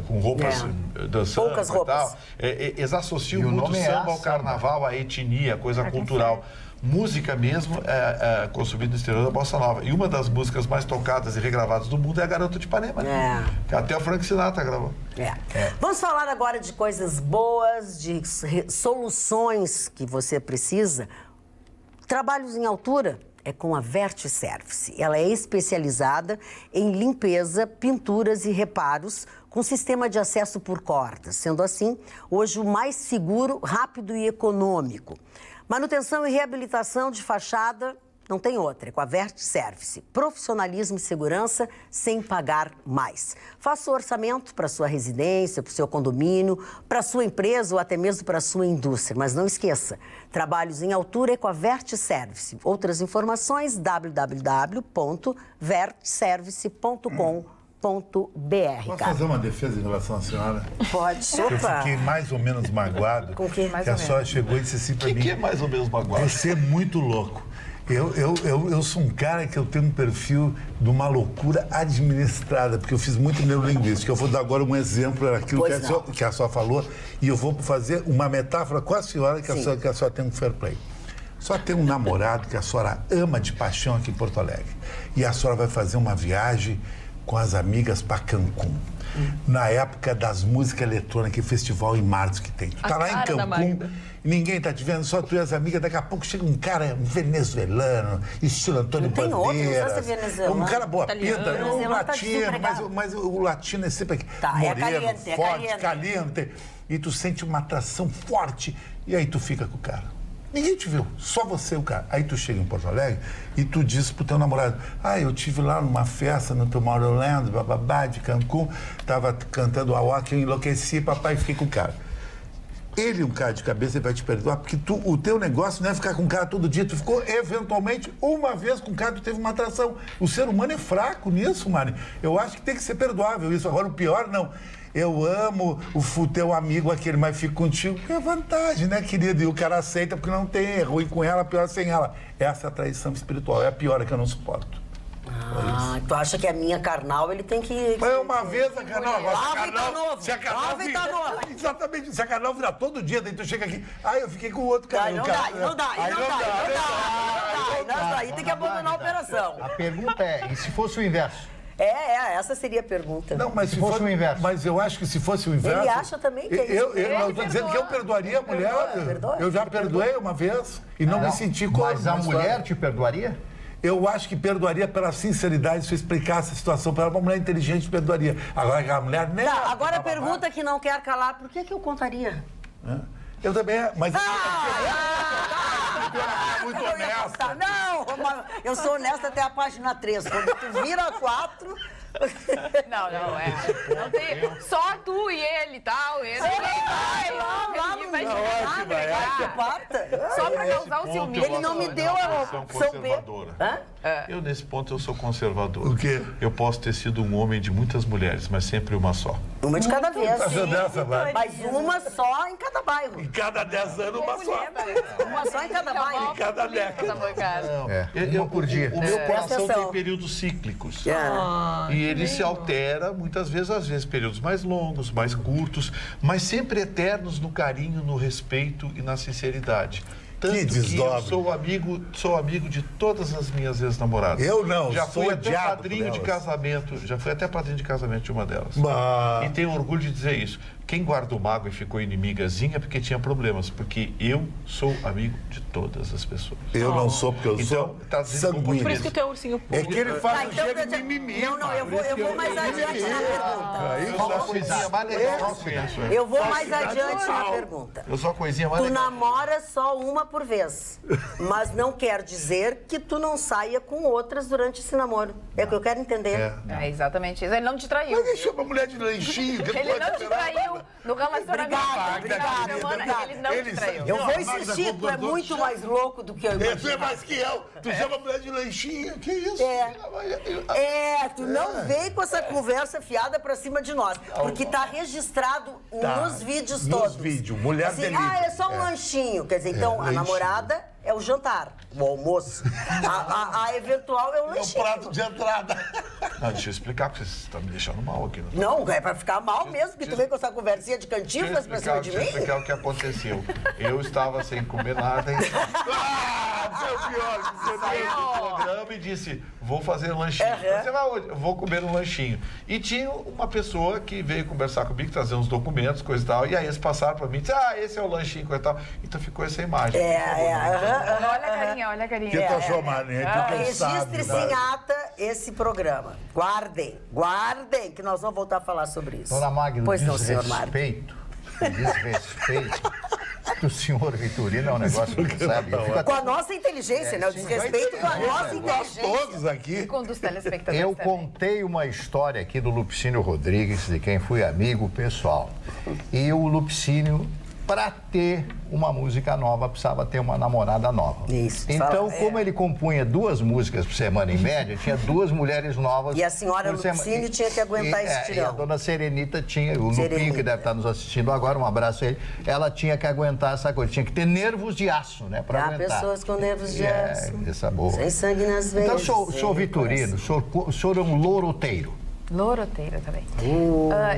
com roupas dançando. Poucas roupas. E tal. Eles associam muito o samba ao carnaval, à etnia, coisa cultural. Música mesmo consumida no exterior da Bossa Nova. E uma das músicas mais tocadas e regravadas do mundo é a Garota de Ipanema. Que até o Frank Sinatra gravou. Vamos falar agora de coisas boas, de soluções que você precisa. Trabalhos em altura é com a Vertiservice. Ela é especializada em limpeza, pinturas e reparos com sistema de acesso por cordas. Sendo assim, hoje o mais seguro, rápido e econômico. Manutenção e reabilitação de fachada Não tem outra, é com a Vert Service. Profissionalismo e segurança sem pagar mais. Faça o orçamento para sua residência, para o seu condomínio, para a sua empresa ou até mesmo para a sua indústria. Mas não esqueça, trabalhos em altura é com a Vert Service. Outras informações, www.vertservice.com.br. Posso fazer uma defesa em relação à senhora? Pode. Eu fiquei mais ou menos magoado. Com que? Que a senhora chegou e disse assim pra mim. O que é mais ou menos magoado? Você é muito louco. Eu sou um cara que eu tenho um perfil de uma loucura administrada, porque eu fiz muito neurolinguística. Eu vou dar agora um exemplo daquilo que a senhora falou, e eu vou fazer uma metáfora com a senhora, que a senhora tem um fair play. Só tem um namorado que a senhora ama de paixão aqui em Porto Alegre. E a senhora vai fazer uma viagem com as amigas para Cancún. Na época das músicas eletrônicas, festival em março que tem. Tu tá lá em Cancún, ninguém tá te vendo, só tu e as amigas. Daqui a pouco chega um cara venezuelano, estilo Antônio Bandeiras. Não tem outro, não precisa ser venezuelano. Um cara boa pinta, um latino, mas o latino é sempre aqui. Moreno, forte, caliente. E tu sente uma atração forte. E aí tu fica com o cara. Ninguém te viu, só você o cara. Aí tu chega em Porto Alegre e tu diz pro teu namorado: eu tive lá numa festa no Tomorrowland, bababá, de Cancún, tava cantando a Walk, eu enlouqueci, papai, fiquei com o cara. Ele, um cara de cabeça, ele vai te perdoar, porque o teu negócio não é ficar com o cara todo dia, tu ficou eventualmente uma vez com o cara, tu teve uma atração. O ser humano é fraco nisso, Mari. Eu acho que tem que ser perdoável isso. Agora, o pior, não. Eu amo o teu amigo aquele, mas fico contigo. É vantagem, né, querido? E o cara aceita porque não tem, é ruim com ela, pior sem ela. Essa é a traição espiritual, é a pior, que eu não suporto. Tu acha que a minha carnal, ele tem que... Mas uma vez a carnal, agora se a carnal tá novo. Exatamente, se a carnal virar todo dia, daí tu chega aqui, eu fiquei com o outro cara. Não dá. Aí tem que abandonar a operação. A pergunta é, e se fosse o inverso? Essa seria a pergunta. Não, mas se fosse o inverso. Mas eu acho que se fosse o inverso... Ele acha também que é isso. Eu estou dizendo que eu perdoaria a mulher. Eu já perdoei uma vez e não me senti como... Mas a mulher te perdoaria? Eu acho que perdoaria pela sinceridade, se eu explicasse a situação para ela. Uma mulher inteligente perdoaria. Agora, a mulher... Agora a pergunta que não quer calar, por que eu contaria? Eu também, mas... muito honesta. Não, eu sou honesta até a página 3. Quando tu vira 4... Não tem, só tu e ele e tal. Ele vai só pra causar o ciúme. Ele não me deu a opção B. Eu, nesse ponto, eu sou conservador. O quê? Eu posso ter sido um homem de muitas mulheres, mas sempre uma só. Uma de cada vez. Mas uma só em cada bairro. Em cada 10 anos, uma só. Uma só em cada bairro. Em cada década. Uma por dia. O meu coração tem períodos cíclicos. E ele se altera, muitas vezes, às vezes períodos mais longos, mais curtos, mas sempre eternos no carinho, no respeito e na sinceridade. Tanto que eu sou amigo de todas as minhas ex-namoradas. Eu não, já sou fui até odiado padrinho de casamento, de uma delas. Bah. E tenho orgulho de dizer isso. Quem guardou mágoa e ficou inimigazinha é porque tinha problemas, porque eu sou amigo de todas as pessoas. Eu não sou, porque eu sou sanguíneo. Por isso que tu é ursinho público. É que ele faz um cheiro de mimimi. Não, eu vou mais adiante na pergunta. Eu vou mais adiante na pergunta. Eu sou a coisinha mais Tu namora só uma por vez, mas não quer dizer que tu não saia com outras durante esse namoro. É o que eu quero entender. É exatamente isso. Ele não te traiu. Mas ele chama a mulher de lanchinho. Ele não te traiu no relacionamento. Obrigada. Ele não te traiu. Eu vou insistir, tu é muito mais louco do que eu imagino. Tu é mais que eu. Tu chama a mulher de lanchinho. Que isso? Tu não vem com essa conversa fiada pra cima de nós. Porque tá registrado nos vídeos todos. Nos vídeos, mulher delícia. É só um lanchinho. Quer dizer, então, a namorada é o jantar, o almoço. A eventual é o lanchinho. É o prato de entrada. Não, deixa eu explicar, porque você está me deixando mal aqui. Não, é pra ficar mal mesmo, que tu vem com essa conversinha de cantinhas pra cima de mim. Deixa eu explicar o que aconteceu. Eu estava sem comer nada. Foi o pior. Você veio do programa e disse, vou fazer um lanchinho. Você vai onde? Eu vou comer um lanchinho. E tinha uma pessoa que veio conversar comigo, trazer uns documentos, coisa e tal. E aí eles passaram para mim e disseram, esse é o lanchinho, coisa e tal. Então ficou essa imagem. Olha a carinha. Que tu achou, Marinha? Registre-se em ata esse programa. Guardem, que nós vamos voltar a falar sobre isso. Dona Magno, pois não, senhor Mário. Desrespeito O senhor Vitorino é um negócio que sabe. Com a nossa inteligência, né? O desrespeito com a nossa inteligência. Todos aqui. E com dos telespectadores Eu também. contei uma história aqui do Lupicínio Rodrigues, de quem fui amigo pessoal. E o Lupicínio, para ter uma música nova, precisava ter uma namorada nova. Isso. Então, como ele compunha 2 músicas por semana em média, tinha 2 mulheres novas. E a senhora por semana. Lupicínio tinha que aguentar esse tirão. E a dona Serenita tinha, o Serenita. Lupinho, que deve estar nos assistindo agora, um abraço a ele, ela tinha que aguentar essa coisa, tinha que ter nervos de aço, né, para Há aguentar. pessoas com nervos de aço. Essa boa. Sem sangue nas veias. Então, senhor Vitorino, o senhor é um loroteiro. Loroteira também.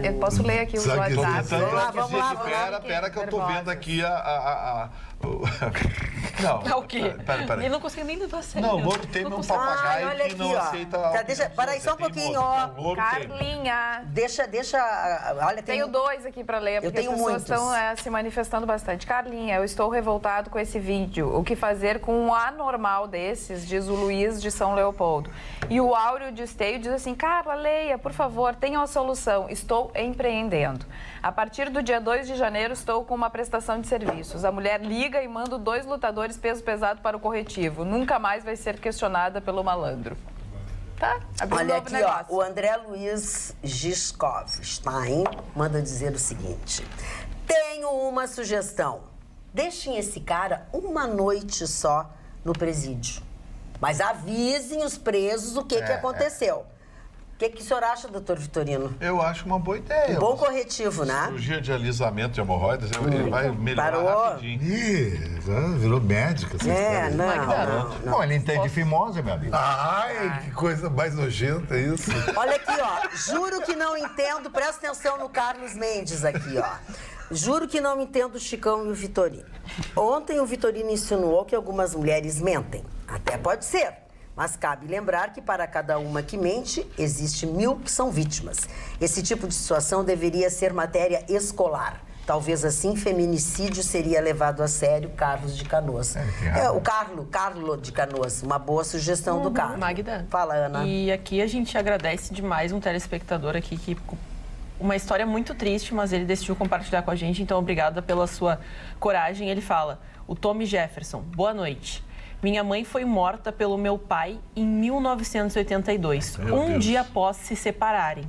Eu posso ler aqui o Sabe que eu WhatsApp. tô Vamos lá. Pera que eu tô vendo aqui É o quê? Pera. Eu não consigo nem levar a sério. Não, louro tem um consigo. papagaio olha que não aqui, ó. aceita... Tá, deixa- para aí só um pouquinho, ó. Carlinha. Deixa, olha, Tenho 2 aqui para ler, porque tenho as pessoas muitos. estão se manifestando bastante. Carlinha, eu estou revoltado com esse vídeo. O que fazer com um anormal desses, diz o Luiz de São Leopoldo. E o Áureo de Esteio diz assim, Carla, leia, por favor, tenha uma solução. Estou empreendendo. A partir do dia 2 de janeiro, estou com uma prestação de serviços. A mulher liga e manda 2 lutadores peso pesado para o corretivo. Nunca mais vai ser questionada pelo malandro. Tá? Abriu um Olha novo aqui, negócio. ó, o André Luiz Giskovstein manda dizer o seguinte: tenho uma sugestão. Deixem esse cara uma noite só no presídio. Mas avisem os presos o que aconteceu. O que o senhor acha, doutor Vitorino? Eu acho uma boa ideia. Um bom corretivo, né? Cirurgia de alisamento de hemorroidas, ele vai melhorar Parou. rapidinho. Ih, já virou médica essa história. Não. Bom, ele entende fimose, meu amigo. Ai, que coisa mais nojenta isso. Olha aqui, ó. Juro que não entendo. Presta atenção no Carlos Mendes aqui, ó. Juro que não entendo o Chicão e o Vitorino. Ontem o Vitorino insinuou que algumas mulheres mentem. Até pode ser. Mas cabe lembrar que para cada uma que mente, existe 1000 que são vítimas. Esse tipo de situação deveria ser matéria escolar. Talvez assim, feminicídio seria levado a sério. Carlos de Canoas. O Carlo de Canoas. Uma boa sugestão do Carlos. Magda. Fala, Ana. E aqui a gente agradece demais um telespectador aqui que... Uma história muito triste, mas ele decidiu compartilhar com a gente, então obrigada pela sua coragem. Ele fala, o Tommy Jefferson, boa noite. Minha mãe foi morta pelo meu pai em 1982, um dia após se separarem.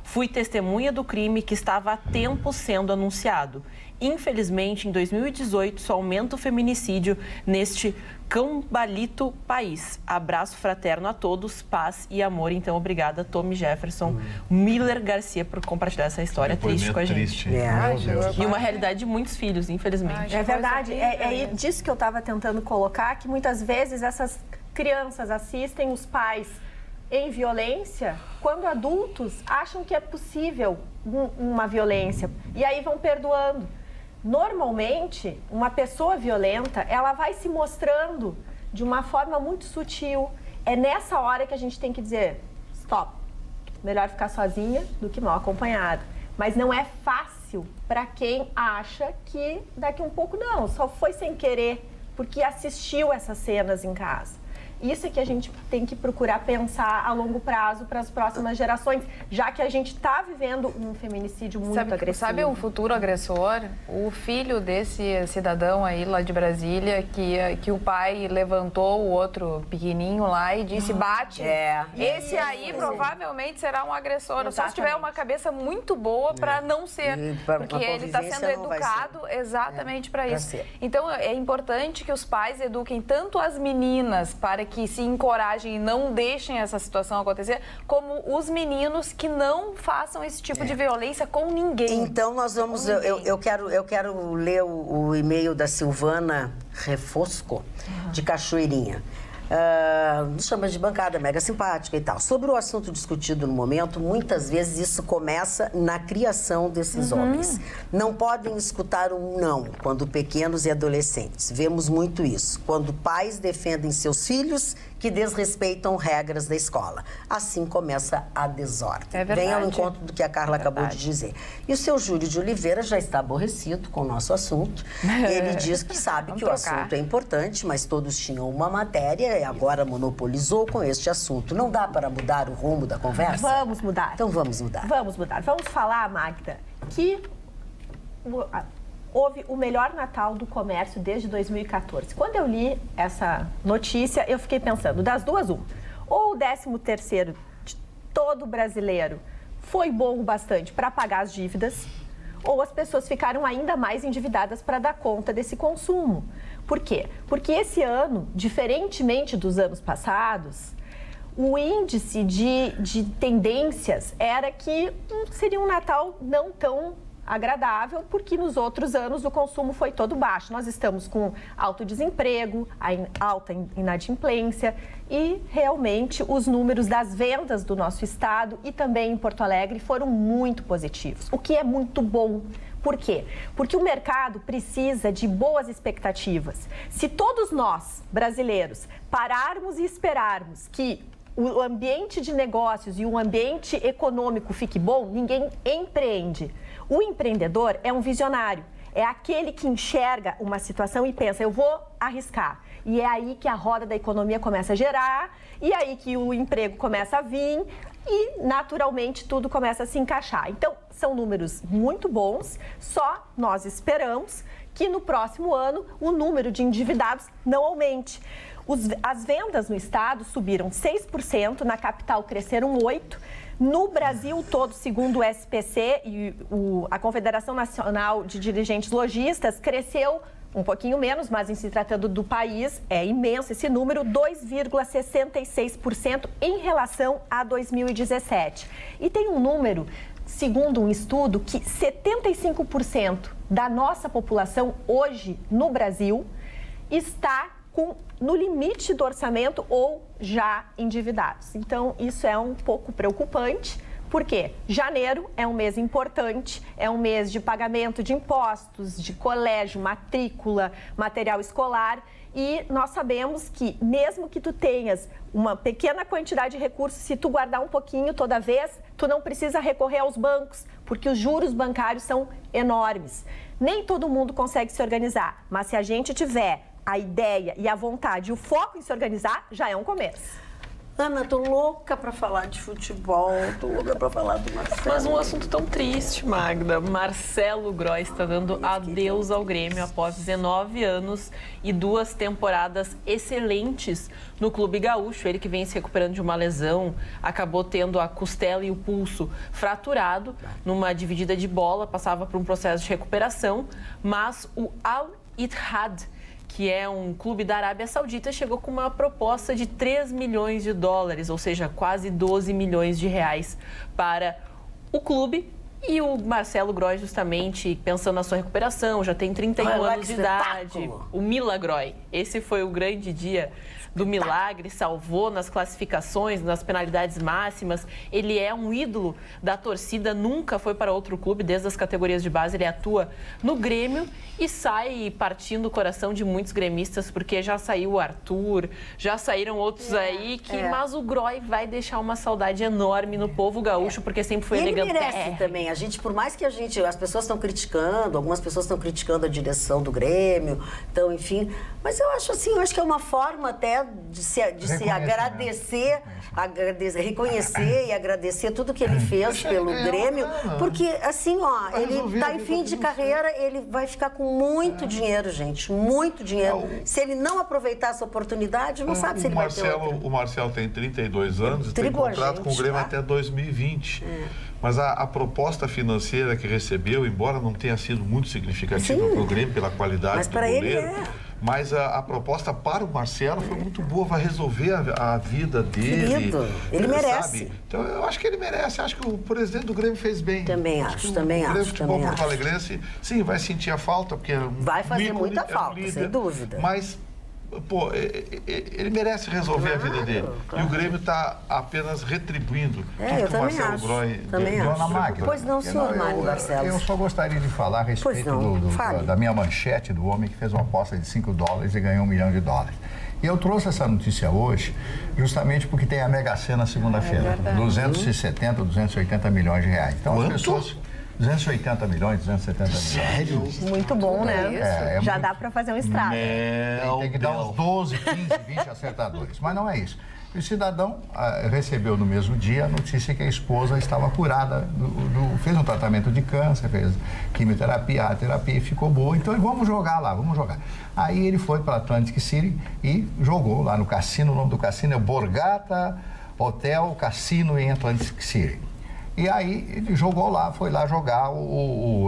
Fui testemunha do crime que estava há tempo sendo anunciado. Infelizmente, em 2018, só aumenta o feminicídio neste cambalito país. Abraço fraterno a todos, paz e amor. Então, obrigada, Tommy Jefferson, Miller Garcia, por compartilhar essa história triste com a gente. Triste. Meu Deus. E uma realidade de muitos filhos, infelizmente. É verdade, é disso que eu estava tentando colocar, que muitas vezes essas crianças assistem os pais em violência quando adultos acham que é possível uma violência e aí vão perdoando. Normalmente, uma pessoa violenta, ela vai se mostrando de uma forma muito sutil. É nessa hora que a gente tem que dizer, stop, melhor ficar sozinha do que mal acompanhada. Mas não é fácil para quem acha que daqui um pouco não, só foi sem querer, porque assistiu essas cenas em casa. Isso é que a gente tem que procurar pensar a longo prazo para as próximas gerações, já que a gente está vivendo um feminicídio muito agressivo. Sabe um futuro agressor? O filho desse cidadão aí lá de Brasília, que o pai levantou o outro pequenininho lá e disse, bate. Esse aí provavelmente será um agressor. Só se tiver uma cabeça muito boa para não ser. Porque ele está sendo educado exatamente para isso. Então, é importante que os pais eduquem tanto as meninas para que se encorajem e não deixem essa situação acontecer, como os meninos que não façam esse tipo de violência com ninguém. Então nós vamos, eu quero ler o e-mail da Silvana Refosco, de Cachoeirinha. Nos chama de bancada, mega simpática e tal. Sobre o assunto discutido no momento, muitas vezes isso começa na criação desses homens. Não podem escutar um não quando pequenos e adolescentes. Vemos muito isso. Quando pais defendem seus filhos que desrespeitam regras da escola. Assim começa a desordem. É verdade. Vem ao encontro do que a Carla acabou de dizer. E o seu Júlio de Oliveira já está aborrecido com o nosso assunto. Ele diz que sabe que o assunto é importante, mas todos tinham uma matéria e agora monopolizou com este assunto. Não dá para mudar o rumo da conversa? Vamos mudar. Então vamos mudar. Vamos mudar. Vamos falar, Magda, que houve o melhor Natal do comércio desde 2014. Quando eu li essa notícia, eu fiquei pensando, das duas, uma. Ou o 13º de todo brasileiro foi bom o bastante para pagar as dívidas, ou as pessoas ficaram ainda mais endividadas para dar conta desse consumo. Por quê? Porque esse ano, diferentemente dos anos passados, o índice de tendências era que seria um Natal não tão agradável, porque nos outros anos o consumo foi todo baixo. Nós estamos com alto desemprego, alta inadimplência e realmente os números das vendas do nosso estado e também em Porto Alegre foram muito positivos, o que é muito bom. Por quê? Porque o mercado precisa de boas expectativas. Se todos nós, brasileiros, pararmos e esperarmos que o ambiente de negócios e o ambiente econômico fique bom, ninguém empreende. O empreendedor é um visionário, é aquele que enxerga uma situação e pensa, eu vou arriscar. E é aí que a roda da economia começa a gerar, e é aí que o emprego começa a vir e, naturalmente, tudo começa a se encaixar. Então, são números muito bons, só nós esperamos que no próximo ano o número de endividados não aumente. As vendas no estado subiram 6%, na capital cresceram 8%. No Brasil todo, segundo o SPC e a Confederação Nacional de Dirigentes Lojistas, cresceu um pouquinho menos, mas em se tratando do país, é imenso esse número, 2,66% em relação a 2017. E tem um número, segundo um estudo, que 75% da nossa população hoje no Brasil está no limite do orçamento ou já endividados. Então, isso é um pouco preocupante, porque janeiro é um mês importante, é um mês de pagamento de impostos, de colégio, matrícula, material escolar, e nós sabemos que mesmo que tu tenhas uma pequena quantidade de recursos, se tu guardar um pouquinho toda vez, tu não precisa recorrer aos bancos, porque os juros bancários são enormes. Nem todo mundo consegue se organizar, mas se a gente tiver a ideia e a vontade, o foco em se organizar, já é um começo. Ana, tô louca pra falar de futebol, tô louca pra falar do Marcelo. Mas um assunto tão triste, Magda. Marcelo Groy está dando adeus ao Grêmio após 19 anos e 2 temporadas excelentes no Clube Gaúcho. Ele que vem se recuperando de uma lesão, acabou tendo a costela e o pulso fraturado numa dividida de bola, passava por um processo de recuperação, mas o Al Ittihad, que é um clube da Arábia Saudita, chegou com uma proposta de 3 milhões de dólares, ou seja, quase 12 milhões de reais para o clube. E o Marcelo Groy, justamente, pensando na sua recuperação, já tem 31 anos de idade. O Milagrói, esse foi o grande dia do milagre, salvou nas classificações, nas penalidades máximas. Ele é um ídolo da torcida, nunca foi para outro clube, desde as categorias de base. Ele atua no Grêmio e sai partindo o coração de muitos gremistas, porque já saiu o Arthur, já saíram outros aí, mas o Groy vai deixar uma saudade enorme no povo gaúcho, porque sempre foi elegante. Ele merece também. A gente, por mais que as pessoas estão criticando, algumas pessoas estão criticando a direção do Grêmio, então, enfim, mas eu acho assim, que é uma forma até de se agradecer, reconhecer e agradecer tudo que ele fez pelo Grêmio, porque assim, ele está em fim de carreira, ele vai ficar com muito dinheiro, gente, muito dinheiro. Se ele não aproveitar essa oportunidade, não sabe se ele vai ter outra. O Marcelo tem 32 anos e tem contrato com o Grêmio até 2020. Mas a proposta financeira que recebeu, embora não tenha sido muito significativa para o Grêmio pela qualidade do goleiro, mas a proposta para o Marcelo foi muito boa, vai resolver a vida dele. Querido, ele merece. Sabe? Então, eu acho que ele merece. Acho que o presidente do Grêmio fez bem. Também acho. O Grêmio Futebol Porto Alegrense, sim, vai sentir a falta, porque vai fazer muita falta, líder, sem dúvida. Mas pô, ele merece resolver a vida dele. Claro. E o Grêmio está apenas retribuindo tudo que o Marcelo Groy deu na máquina. Pois não, senhor Mário Barcelos. Eu só gostaria de falar a respeito da minha manchete do homem que fez uma aposta de $5 e ganhou $1 milhão. E eu trouxe essa notícia hoje justamente porque tem a Mega Sena segunda-feira. 270, 280 milhões de reais. Então, as pessoas... 280 milhões, 270 milhões. Sério? Muito bom, né? Já dá para fazer um estrago. Tem que dar uns 12, 15, 20 acertadores. Mas não é isso. E o cidadão recebeu no mesmo dia a notícia que a esposa estava curada, fez um tratamento de câncer, fez quimioterapia, radioterapia e ficou boa. Então, vamos jogar lá, vamos jogar. Aí ele foi para Atlantic City e jogou lá no cassino. O nome do cassino é Borgata Hotel Cassino em Atlantic City. E aí ele jogou lá, foi lá jogar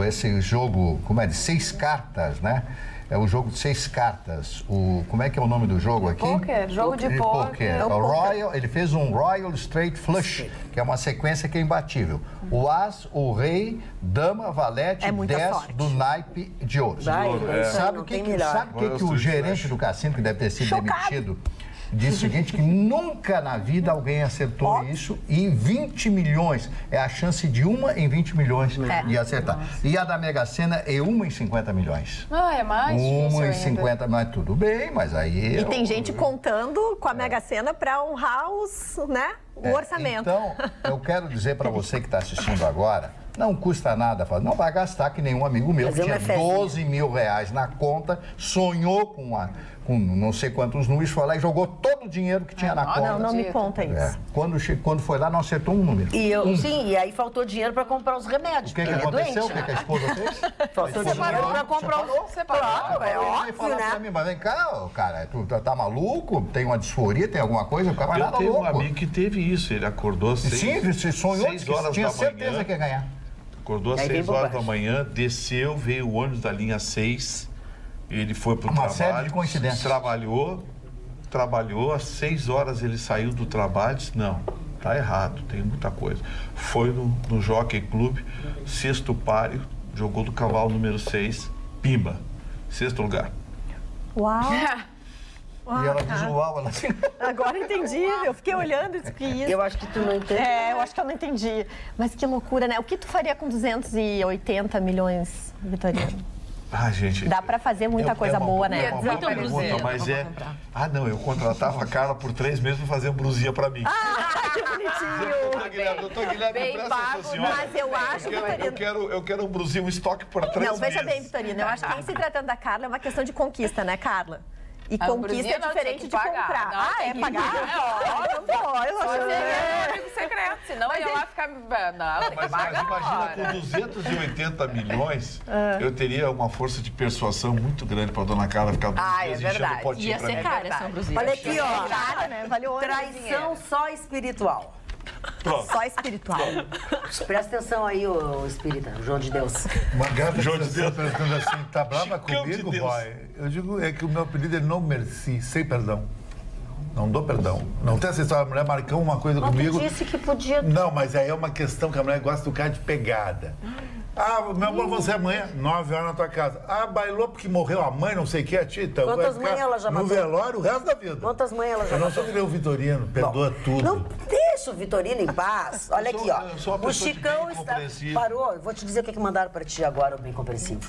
esse jogo, como é, de 6 cartas, né? É o jogo de 6 cartas. Como é que é o nome do jogo aqui? Poker, jogo de poker. Ele fez um Royal Straight Flush, que é uma sequência que é imbatível. O As, o Rei, Dama, Valete, 10 do naipe de ouro. Sabe o que o gerente do cassino, que deve ter sido demitido, disse o seguinte, que nunca na vida alguém acertou isso, e 20 milhões é a chance de 1 em 20 milhões de acertar. E a da Mega Sena é 1 em 50 milhões. É mais 1 em 50, mas tudo bem, mas aí... E tem gente contando com a Mega Sena para honrar o orçamento. Então, eu quero dizer para você que está assistindo agora, não custa nada, não vai gastar, que nenhum amigo meu que tinha 12 mil reais na conta, sonhou com não sei quantos números, foi lá e jogou todo o dinheiro que tinha na conta. Não me conta isso. Quando foi lá, não acertou um número. Sim, e aí faltou dinheiro para comprar os remédios. O que aconteceu? O que a esposa fez? Faltou dinheiro para comprar os... Claro, é óbvio, né? Mas vem cá, cara, tu tá maluco? Tem uma disforia, tem alguma coisa? O camarada louco. Eu tenho um amigo que teve isso, ele acordou às 6 Sim, você sonhou, 6 horas tinha da certeza manhã, que ia ganhar. Acordou às 6 horas da manhã, desceu, veio o ônibus da linha 6, ele foi pro trabalho. Uma série de coincidências. Trabalhou, às 6 horas ele saiu do trabalho e disse, não, tá errado, tem muita coisa. Foi no Jockey Club, 6º páreo, jogou do cavalo número 6, pimba, 6º lugar. Uau! E ela diz, uau, ela assim... Agora entendi, eu fiquei olhando isso. Eu acho que tu não entendeu. Eu acho que eu não entendi. Mas que loucura, né? O que tu faria com 280 milhões, Vitorino? Gente... Dá pra fazer muita coisa boa, né? Muita pergunta, mas eu contratava a Carla por 3 meses pra fazer brusinha pra mim. Que bonitinho! Doutor Guilherme, presta atenção, senhora. Mas eu acho, Vitorino... Eu quero um brusinho, um estoque por 3 meses. Não, veja bem, Vitorino, eu acho que em se tratando da Carla é uma questão de conquista, né, Carla? E conquista é diferente de comprar. É pagar? Eu acho amigo secreto, senão eu ia lá ficar... Não, tem que pagar. Imagina, com 280 milhões, eu teria uma força de persuasão muito grande pra dona Carla ficar 2 dias enchendo o potinho. Ia ser cara essa brusinha. Olha aqui, ó. Traição só espiritual. Pronto. Só espiritual. Presta atenção aí, ô espírita, o João de Deus. Uma gata João de Deus. perguntando assim, tá brava Chicão de comigo, Deus. boy? Eu digo, é que o meu apelido é não merci, sem perdão. Não dou perdão. Não tem essa história, a mulher marcou uma coisa comigo. Tu disse que podia... Não, mas aí é uma questão que a mulher gosta do cara de pegada. Meu amor, você amanhã, 9 horas na tua casa. Bailou porque morreu a mãe, não sei o que, a tia. Então, quantas mães ela já matou? No velório, o resto da vida. Quantas mães ela já Eu não matou? sou que nem o Vitorino, perdoa tudo. Não deixa o Vitorino em paz. Olha aqui, ó. Eu sou uma O pessoa de Chicão bem está... compreensivo. Parou, eu vou te dizer o que mandaram para ti agora, o bem compreensivo.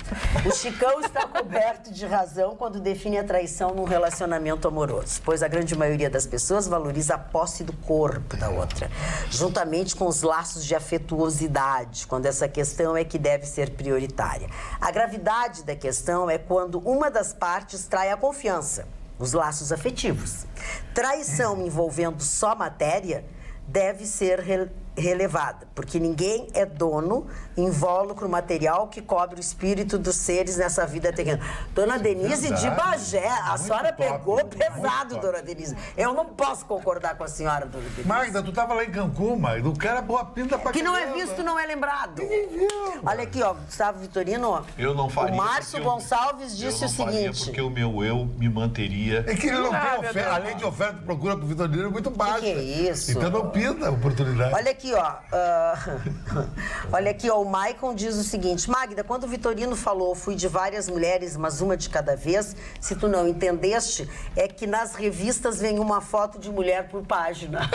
O Chicão está coberto de razão quando define a traição num relacionamento amoroso, pois a grande maioria das pessoas valoriza a posse do corpo da outra, juntamente com os laços de afetuosidade, quando essa questão é que deve ser prioritária. A gravidade da questão é quando uma das partes trai a confiança, os laços afetivos. Traição envolvendo só matéria deve ser relevada, porque ninguém é dono, invólucro material que cobre o espírito dos seres nessa vida terrena. Dona Denise de Bagé, a senhora pegou pesado, Dona Denise. Eu não posso concordar com a senhora, Dona Denise. Magda, tu tava lá em Cancún, Magda, o cara boa pinta pra Que não é caramba. visto, não é lembrado. Olha aqui, ó, Gustavo Vitorino. Eu não faria. O Márcio Gonçalves disse o seguinte. Porque o meu eu me manteria. É que ele não tem oferta, a lei de oferta e procura pro Vitorino é muito baixa. Que é isso? Então não pinta a oportunidade. Olha aqui, ó. Olha aqui, ó. O Maicon diz o seguinte: Magda, quando o Vitorino falou, fui de várias mulheres, mas uma de cada vez, se tu não entendeste, é que nas revistas vem uma foto de mulher por página.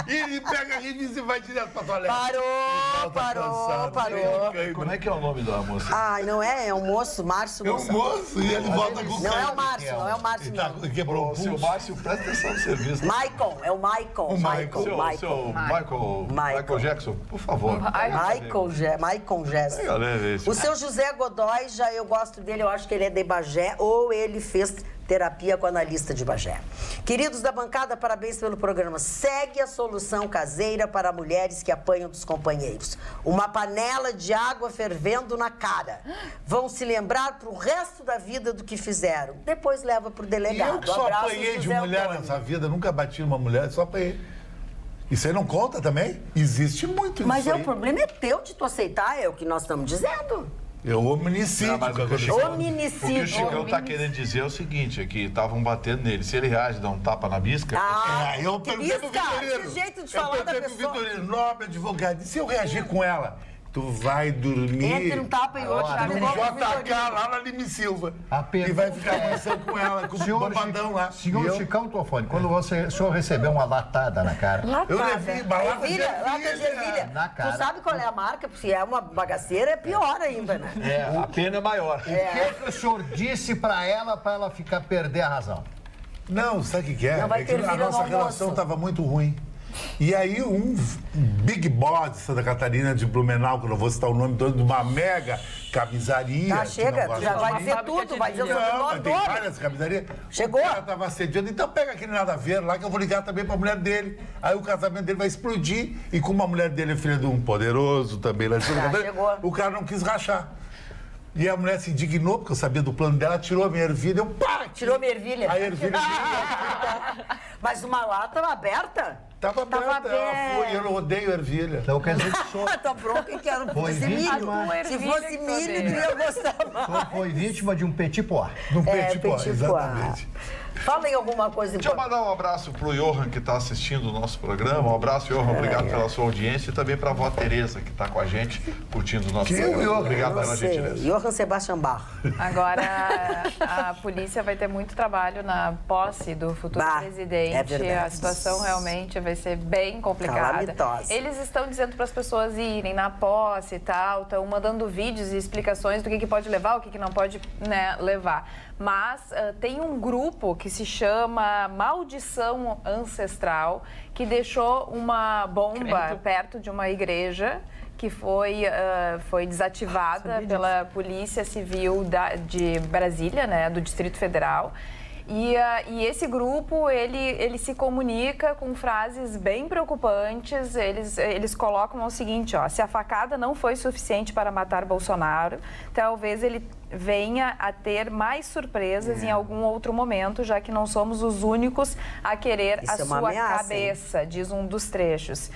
E ele pega a revista e vai direto pra toalete. Parou. Como é que é o nome da moça? Ai, não é? É um moço, Márcio É um Gonçalves. moço e ele volta com o Não cara. é o Márcio, não é o Márcio, não. Ele quebrou o Seu pulso. Márcio, presta atenção no serviço. Maicon, é o Maicon. Michael Jackson, por favor. Maicon Gesso. O seu José Godoy, já eu gosto dele, eu acho que ele é de Bagé, ou ele fez terapia com analista de Bagé. Queridos da bancada, parabéns pelo programa. Segue a solução caseira para mulheres que apanham dos companheiros. Uma panela de água fervendo na cara. Vão se lembrar pro resto da vida do que fizeram. Depois leva pro delegado. E eu que só apanhei de mulher nessa vida, nunca bati numa mulher, só apanhei. Isso aí não conta também? Existe muito isso. Mas aí. O problema é teu de tu aceitar, é o que nós estamos dizendo. Hominicídio. O que o Chicão tá querendo dizer é o seguinte, é que estavam batendo nele. Se ele reage, dá um tapa na bisca... Eu perguntei pro Vitorino. Que jeito de falar da pessoa. Eu perguntei pro Vitorino, nobre advogado, e se eu reagir com ela? Tu vai dormir... Entre um tapa e outro. Bota a cara lá na Lime Silva. E vai ficar conversando com ela, com o bombadão lá. Senhor Chicão Tofone, quando o senhor recebeu uma latada na cara... Eu levei uma lata de ervilha. Na cara. Tu sabe qual é a marca? Se é uma bagaceira, é pior ainda, né? A pena é maior. O que o senhor disse pra ela perder a razão? Não, sabe o que é? Não vai É que ter a nossa relação estava muito ruim. E aí um big boss de Santa Catarina, de Blumenau, que eu não vou citar o nome todo, de uma mega camisaria. Tá, chega, tu já vai dizer tudo, vai dizer o nome tem várias camisarias. Chegou. O cara tava assediando, então pega aquele nada a ver lá que eu vou ligar também pra mulher dele. Aí o casamento dele vai explodir e como a mulher dele é filha de um poderoso também lá de Santa Catarina, o cara não quis rachar. E a mulher se indignou, porque eu sabia do plano dela, tirou a minha ervilha, Tirou minha ervilha? A ervilha... Mas uma lata aberta? Tava aberta, ela foi, eu odeio ervilha. Então quer dizer que o senhor... Tá pronto, que quero Foi vítima. Se fosse milho, tu ia gostar mais. O senhor foi vítima de um petit pois. De um petit pois, exatamente. Falem alguma coisa Deixa eu mandar um abraço pro Johan, que está assistindo o nosso programa. Um abraço, Johan. Obrigado pela sua audiência. E também para a avó Tereza, que está com a gente, curtindo o nosso programa. Obrigado pela gentileza. Johan Sebastian Bach. Agora, a polícia vai ter muito trabalho na posse do futuro presidente. É verdade. A situação realmente vai ser bem complicada. Calamitosa. Eles estão dizendo para as pessoas irem na posse e tal, estão mandando vídeos e explicações do que pode levar, o que não pode, né, levar. Mas tem um grupo que se chama Maldição Ancestral, que deixou uma bomba perto de uma igreja que foi desativada pela Polícia Civil de Brasília, né, do Distrito Federal. E esse grupo, ele se comunica com frases bem preocupantes. Eles colocam o seguinte, ó: se a facada não foi suficiente para matar Bolsonaro, talvez ele venha a ter mais surpresas em algum outro momento, já que não somos os únicos a querer a sua cabeça, diz um dos trechos.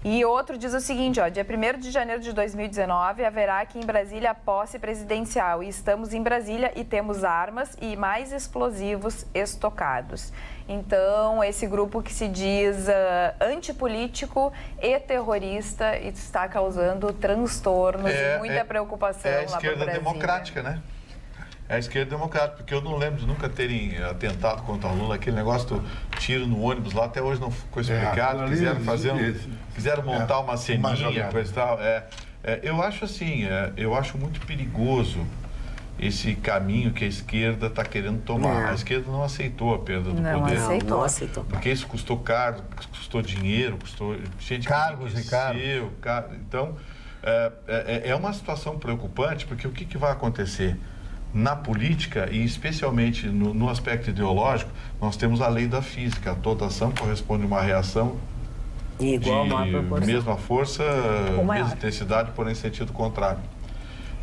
E outro diz o seguinte, ó: dia 1º de janeiro de 2019, haverá aqui em Brasília a posse presidencial. E estamos em Brasília e temos armas e mais explosivos estocados. Então, esse grupo que se diz antipolítico e terrorista está causando transtornos e muita preocupação lá para o Brasil. É a esquerda democrática, né? É a esquerda democrática, porque eu não lembro de nunca terem atentado contra o Lula, aquele negócio do tiro no ônibus lá, até hoje não ficou explicado, quiseram montar uma ceninha, coisa e tal. Eu acho assim, eu acho muito perigoso esse caminho que a esquerda está querendo tomar. A esquerda não aceitou a perda do poder. Não aceitou. Porque isso custou caro, custou dinheiro, custou gente cargos e cargos. Então, é uma situação preocupante, porque o que vai acontecer? Na política, e especialmente no aspecto ideológico, nós temos a lei da física. Toda ação corresponde a uma reação igual de mesma força, mesma intensidade, porém em sentido contrário.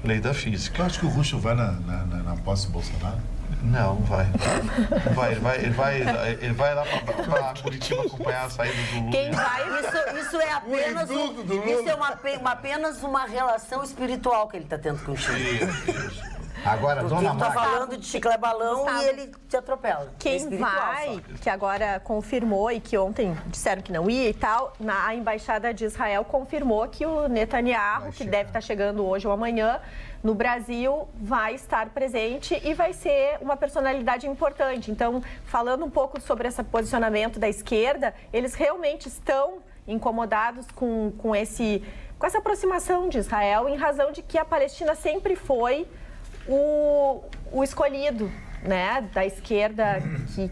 Lei da física. Tu acha que o Russo vai na posse do Bolsonaro? Não vai. Ele vai lá para Curitiba acompanhar a saída do Lula. Quem vai, isso é apenas apenas uma relação espiritual que ele está tendo contigo. Isso. Agora, porque dona tu tá falando de chiclé-balão e ele te atropela. Quem vai, que agora confirmou e que ontem disseram que não ia e tal, a Embaixada de Israel confirmou que o Netanyahu, que deve estar chegando hoje ou amanhã, no Brasil, vai estar presente e vai ser uma personalidade importante. Então, falando um pouco sobre esse posicionamento da esquerda, eles realmente estão incomodados com essa aproximação de Israel, em razão de que a Palestina sempre foi o escolhido, né, da esquerda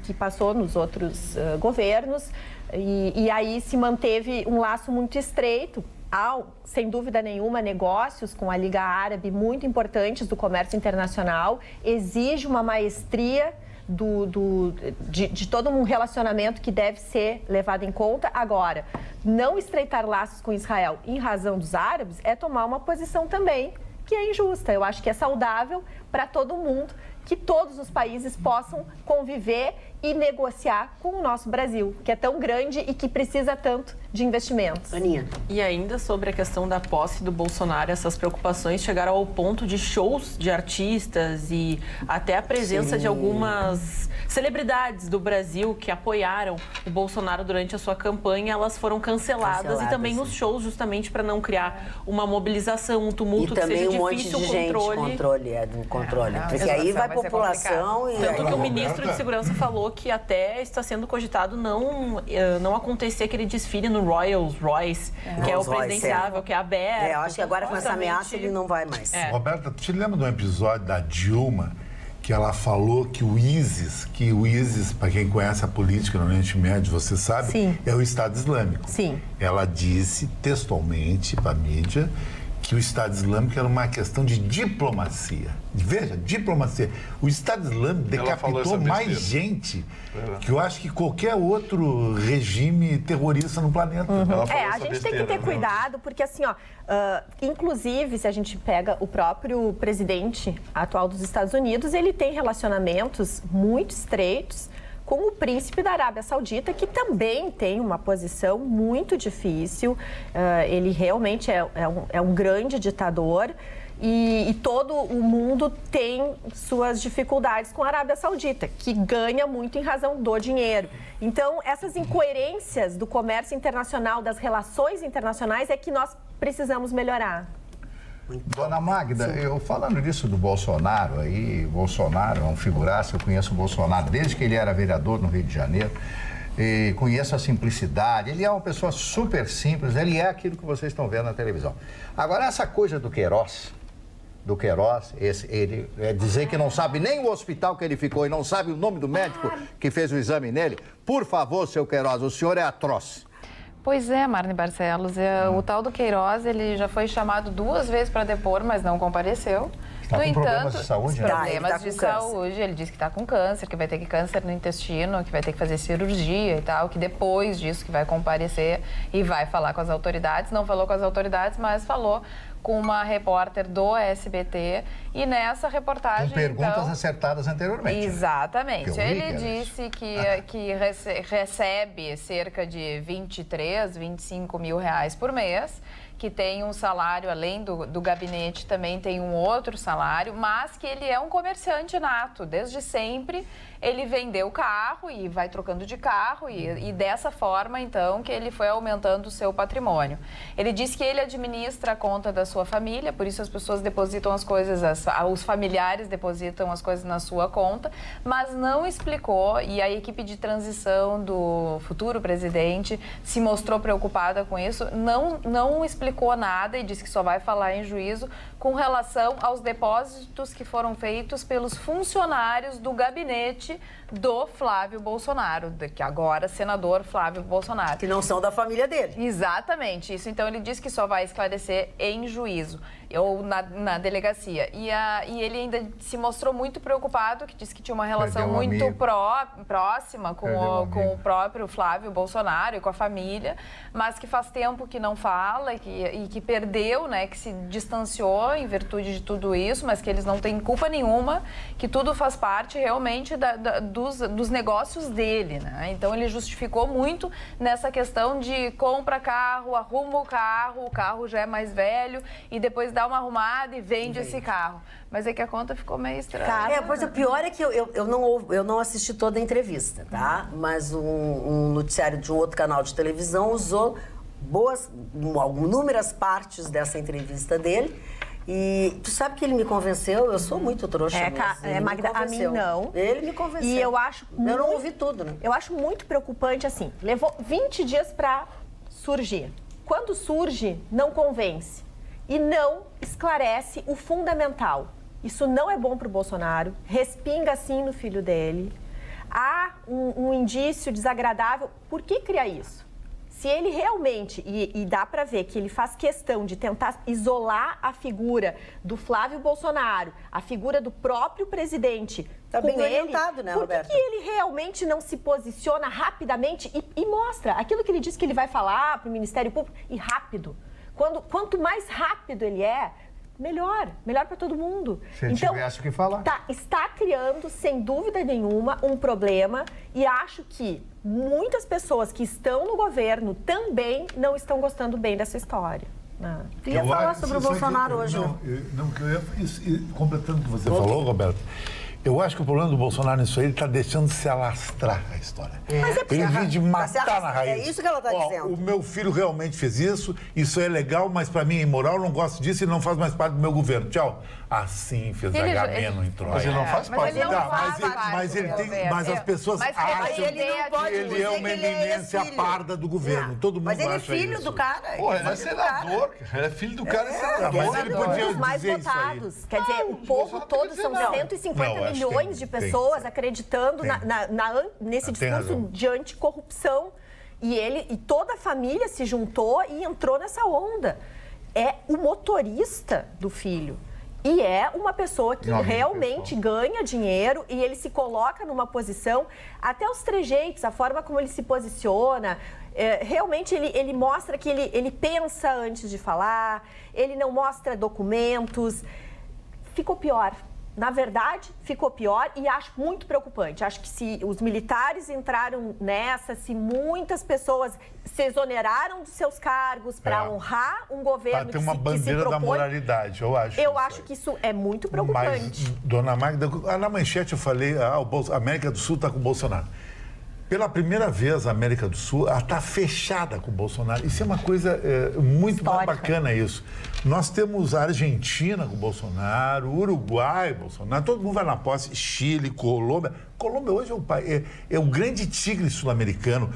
que passou nos outros governos, e aí se manteve um laço muito estreito. Há, sem dúvida nenhuma, negócios com a Liga Árabe muito importantes do comércio internacional, exige uma maestria de todo um relacionamento que deve ser levado em conta. Agora, não estreitar laços com Israel em razão dos árabes é tomar uma posição também que é injusta. Eu acho que é saudável para todo mundo que todos os países possam conviver e negociar com o nosso Brasil, que é tão grande e que precisa tanto de investimentos. Aninha. E ainda sobre a questão da posse do Bolsonaro, essas preocupações chegaram ao ponto de shows de artistas e até a presença de algumas celebridades do Brasil que apoiaram o Bolsonaro durante a sua campanha, elas foram canceladas e também os shows, justamente para não criar uma mobilização, um tumulto que seja difícil o controle. Porque aí vai população e... Tanto que o ministro de Segurança falou que até está sendo cogitado não acontecer aquele desfile no Rolls Royce, que é o presidenciável, que é aberto. Eu acho que agora com essa ameaça ele não vai mais. Roberta, tu te lembra de um episódio da Dilma que ela falou que o ISIS, para quem conhece a política no Oriente Médio, você sabe, Sim. é o Estado Islâmico. Sim. Ela disse textualmente para a mídia que o Estado Islâmico era uma questão de diplomacia. Veja, diplomacia. O Estado Islâmico decapitou mais gente que eu acho que qualquer outro regime terrorista no planeta. A gente tem que ter cuidado, porque assim, inclusive, se a gente pega o próprio presidente atual dos Estados Unidos, ele tem relacionamentos muito estreitos com o príncipe da Arábia Saudita, que também tem uma posição muito difícil. Ele realmente é um grande ditador e todo o mundo tem suas dificuldades com a Arábia Saudita, que ganha muito em razão do dinheiro. Então, essas incoerências do comércio internacional, das relações internacionais, é que nós precisamos melhorar. Dona Magda, eu falando disso do Bolsonaro aí, Bolsonaro é um figuraça, eu conheço o Bolsonaro desde que ele era vereador no Rio de Janeiro, e conheço a simplicidade, ele é uma pessoa super simples, ele é aquilo que vocês estão vendo na televisão. Agora, essa coisa do Queiroz, ele dizer que não sabe nem o hospital que ele ficou e não sabe o nome do médico que fez o exame nele, por favor, seu Queiroz, o senhor é atroz. Pois é, Marne Barcelos, o tal do Queiroz, ele já foi chamado 2 vezes para depor, mas não compareceu. Está com problemas de saúde? Problemas de saúde, ele disse que está com câncer, que vai ter câncer no intestino, que vai ter que fazer cirurgia e tal, que depois disso que vai comparecer e vai falar com as autoridades. Não falou com as autoridades, mas falou com uma repórter do SBT e nessa reportagem... Com perguntas acertadas anteriormente. Exatamente. Né? Ele disse que recebe cerca de 23, 25 mil reais por mês, que tem um salário, além do gabinete, também tem um outro salário, mas que ele é um comerciante nato. Desde sempre, ele vendeu carro e vai trocando de carro e dessa forma, então, que ele foi aumentando o seu patrimônio. Ele disse que ele administra a conta da sua família, por isso as pessoas depositam as coisas, os familiares depositam as coisas na sua conta, mas não explicou, e a equipe de transição do futuro presidente se mostrou preocupada com isso, não explicou nada e disse que só vai falar em juízo com relação aos depósitos que foram feitos pelos funcionários do gabinete do Flávio Bolsonaro, que agora senador Flávio Bolsonaro. Que não são da família dele. Exatamente, isso. Então ele disse que só vai esclarecer em juízo ou na delegacia. E ele ainda se mostrou muito preocupado, que disse que tinha uma relação muito próxima com o próprio Flávio Bolsonaro e com a família, mas que faz tempo que não fala e que perdeu, né, que se distanciou em virtude de tudo isso, mas que eles não têm culpa nenhuma, que tudo faz parte realmente dos negócios dele, né? Então ele justificou muito nessa questão de compra carro, arruma o carro já é mais velho e depois dá uma arrumada e vende esse carro. Mas é que a conta ficou meio estranha. Pois o pior é que eu não assisti toda a entrevista, tá? Mas um noticiário de um outro canal de televisão usou inúmeras partes dessa entrevista dele. E tu sabe que ele me convenceu? Eu sou muito trouxa mesmo. Magda, a mim não. Ele me convenceu. E eu acho eu não ouvi tudo, né? Eu acho muito preocupante, assim, levou 20 dias para surgir. Quando surge, não convence. E não esclarece o fundamental. Isso não é bom para o Bolsonaro, respinga, sim, no filho dele. Há um indício desagradável. Por que criar isso? Se ele realmente, e dá para ver que ele faz questão de tentar isolar a figura do Flávio Bolsonaro, a figura do próprio presidente, Tá bem orientado, né, por Roberta? que ele realmente não se posiciona rapidamente e mostra aquilo que ele diz que ele vai falar para o Ministério Público e rápido? Quanto mais rápido ele é, melhor para todo mundo. Se ele tivesse o que falar. Está criando, sem dúvida nenhuma, um problema e acho que muitas pessoas que estão no governo também não estão gostando bem dessa história. Tu ia falar sobre o Bolsonaro hoje. Completando o que você falou, Roberto, eu acho que o problema do Bolsonaro nisso aí, ele está deixando se alastrar a história. Mas é ele vem de matar na raiz. É isso que ela está dizendo. O meu filho realmente fez isso é legal, mas para mim é imoral, eu não gosto disso e não faz mais parte do meu governo. Tchau. Assim fez Agamemnon em Troia. Mas ele não faz parte. Mas as pessoas acham que ele é uma eminência parda do governo. Todo mundo acha isso. Mas ele é filho do cara. Pô, ele é senador. Ele é filho do cara e senador. Mas ele podia os mais dizer isso aí. votados. Quer dizer, o povo todo são 150 milhões de pessoas acreditando nesse discurso de anticorrupção. E toda a família se juntou e entrou nessa onda. É o motorista do filho. E é uma pessoa que realmente ganha dinheiro e ele se coloca numa posição, até os trejeitos, a forma como ele se posiciona, realmente ele mostra que ele pensa antes de falar, ele não mostra documentos. Ficou pior. Na verdade, ficou pior e acho muito preocupante. Acho que se os militares entraram nessa, se muitas pessoas se exoneraram dos seus cargos para honrar um governo que se propõe... Tem uma bandeira da moralidade, eu acho. Eu acho que isso é muito preocupante. Mas, dona Magda, na manchete eu falei, a América do Sul está com o Bolsonaro. Pela primeira vez, a América do Sul está fechada com o Bolsonaro. Isso é uma coisa muito mais bacana, isso. Nós temos a Argentina com o Bolsonaro, o Uruguai, Bolsonaro, todo mundo vai na posse, Chile, Colômbia. Colômbia hoje é o grande tigre sul-americano.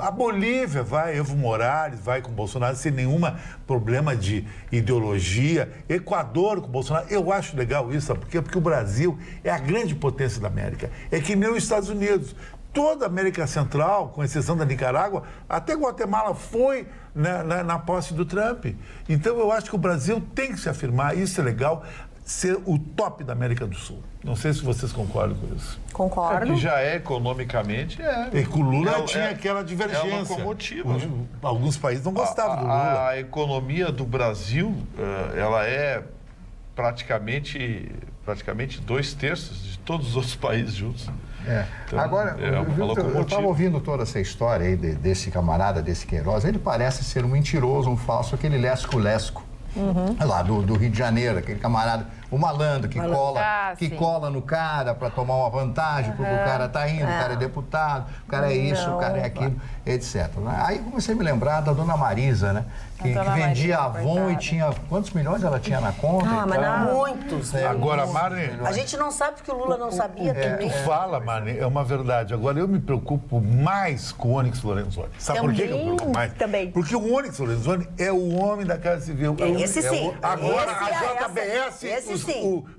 A Bolívia vai, Evo Morales vai com o Bolsonaro sem nenhum problema de ideologia. Equador com o Bolsonaro. Eu acho legal isso, sabe por quê? Porque o Brasil é a grande potência da América. É que nem os Estados Unidos. Toda a América Central, com exceção da Nicarágua, até Guatemala foi na posse do Trump. Então, eu acho que o Brasil tem que se afirmar, isso é legal, ser o top da América do Sul. Não sei se vocês concordam com isso. Concordo. Que já é economicamente... E com o Lula tinha aquela divergência. É uma locomotiva. Alguns países não gostavam do Lula. A economia do Brasil, ela é praticamente 2/3 de todos os outros países juntos. Então, agora, eu estava ouvindo toda essa história aí desse camarada, desse Queiroz. Ele parece ser um mentiroso, um falso, aquele lesco-lesco. Lá do Rio de Janeiro, aquele camarada, o malandro que cola no cara para tomar uma vantagem, porque o cara tá indo, o cara é deputado, o cara é isso, o cara é aquilo, etc. Aí comecei a me lembrar da dona Marisa, né? Que vendia Avon e tinha... Quantos milhões ela tinha na conta? Mas não muitos. Agora, Marne... A gente não sabe porque o Lula não sabia também. Fala, Marne, é uma verdade. Agora, eu me preocupo mais com o Onyx Lorenzoni. Sabe por que eu me preocupo mais? Também. Porque o Onyx Lorenzoni é o homem da Casa Civil. Esse sim. Agora, a JBS,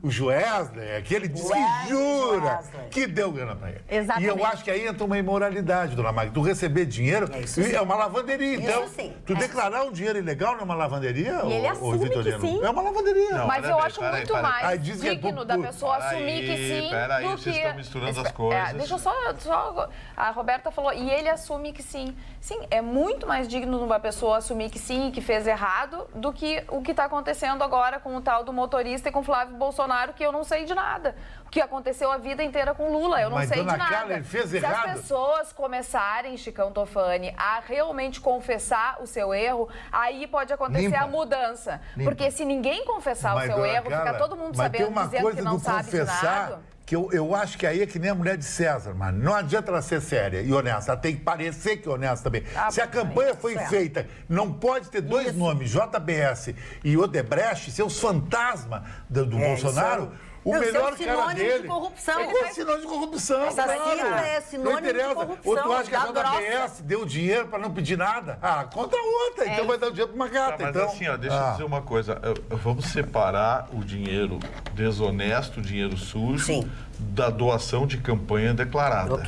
o Joesley, aquele disse que jura que deu grana pra ele. Exatamente. E eu acho que aí entra uma imoralidade, dona Magda. Tu receber dinheiro é uma lavanderia. Então, tu declarar um dinheiro ilegal numa lavanderia, e ele assume que sim. É uma lavanderia. Não, mas eu acho muito mais digno da pessoa assumir que sim do que... vocês estão misturando as coisas. Deixa eu só... A Roberta falou, e ele assume que sim. Sim, é muito mais digno de uma pessoa assumir que sim, que fez errado, do que o que está acontecendo agora com o tal do motorista e com o Flávio Bolsonaro, que eu não sei de nada. O que aconteceu a vida inteira com Lula, eu não sei de nada. Carla, ele fez errado. Se as pessoas começarem, Chicão Tofani, a realmente confessar o seu erro, aí pode acontecer a mudança. Porque se ninguém confessar o seu erro, fica todo mundo sabendo, dizendo que não sabe de nada. Que eu acho que aí é que nem a mulher de César, mano. Não adianta ela ser séria e honesta. Ela tem que parecer que é honesta também. Se a campanha foi feita, não pode ter dois nomes, JBS e Odebrecht, ser os fantasmas do Bolsonaro. O melhor cara dele de corrupção. É sinônimo de corrupção. Essa sigla é sinônimo de corrupção. Ou tu acha que a JBS deu dinheiro para não pedir nada? Conta outra. Então vai dar o dinheiro para uma gata. Mas assim, deixa eu dizer uma coisa. Vamos separar o dinheiro desonesto, o dinheiro sujo, da doação de campanha declarada.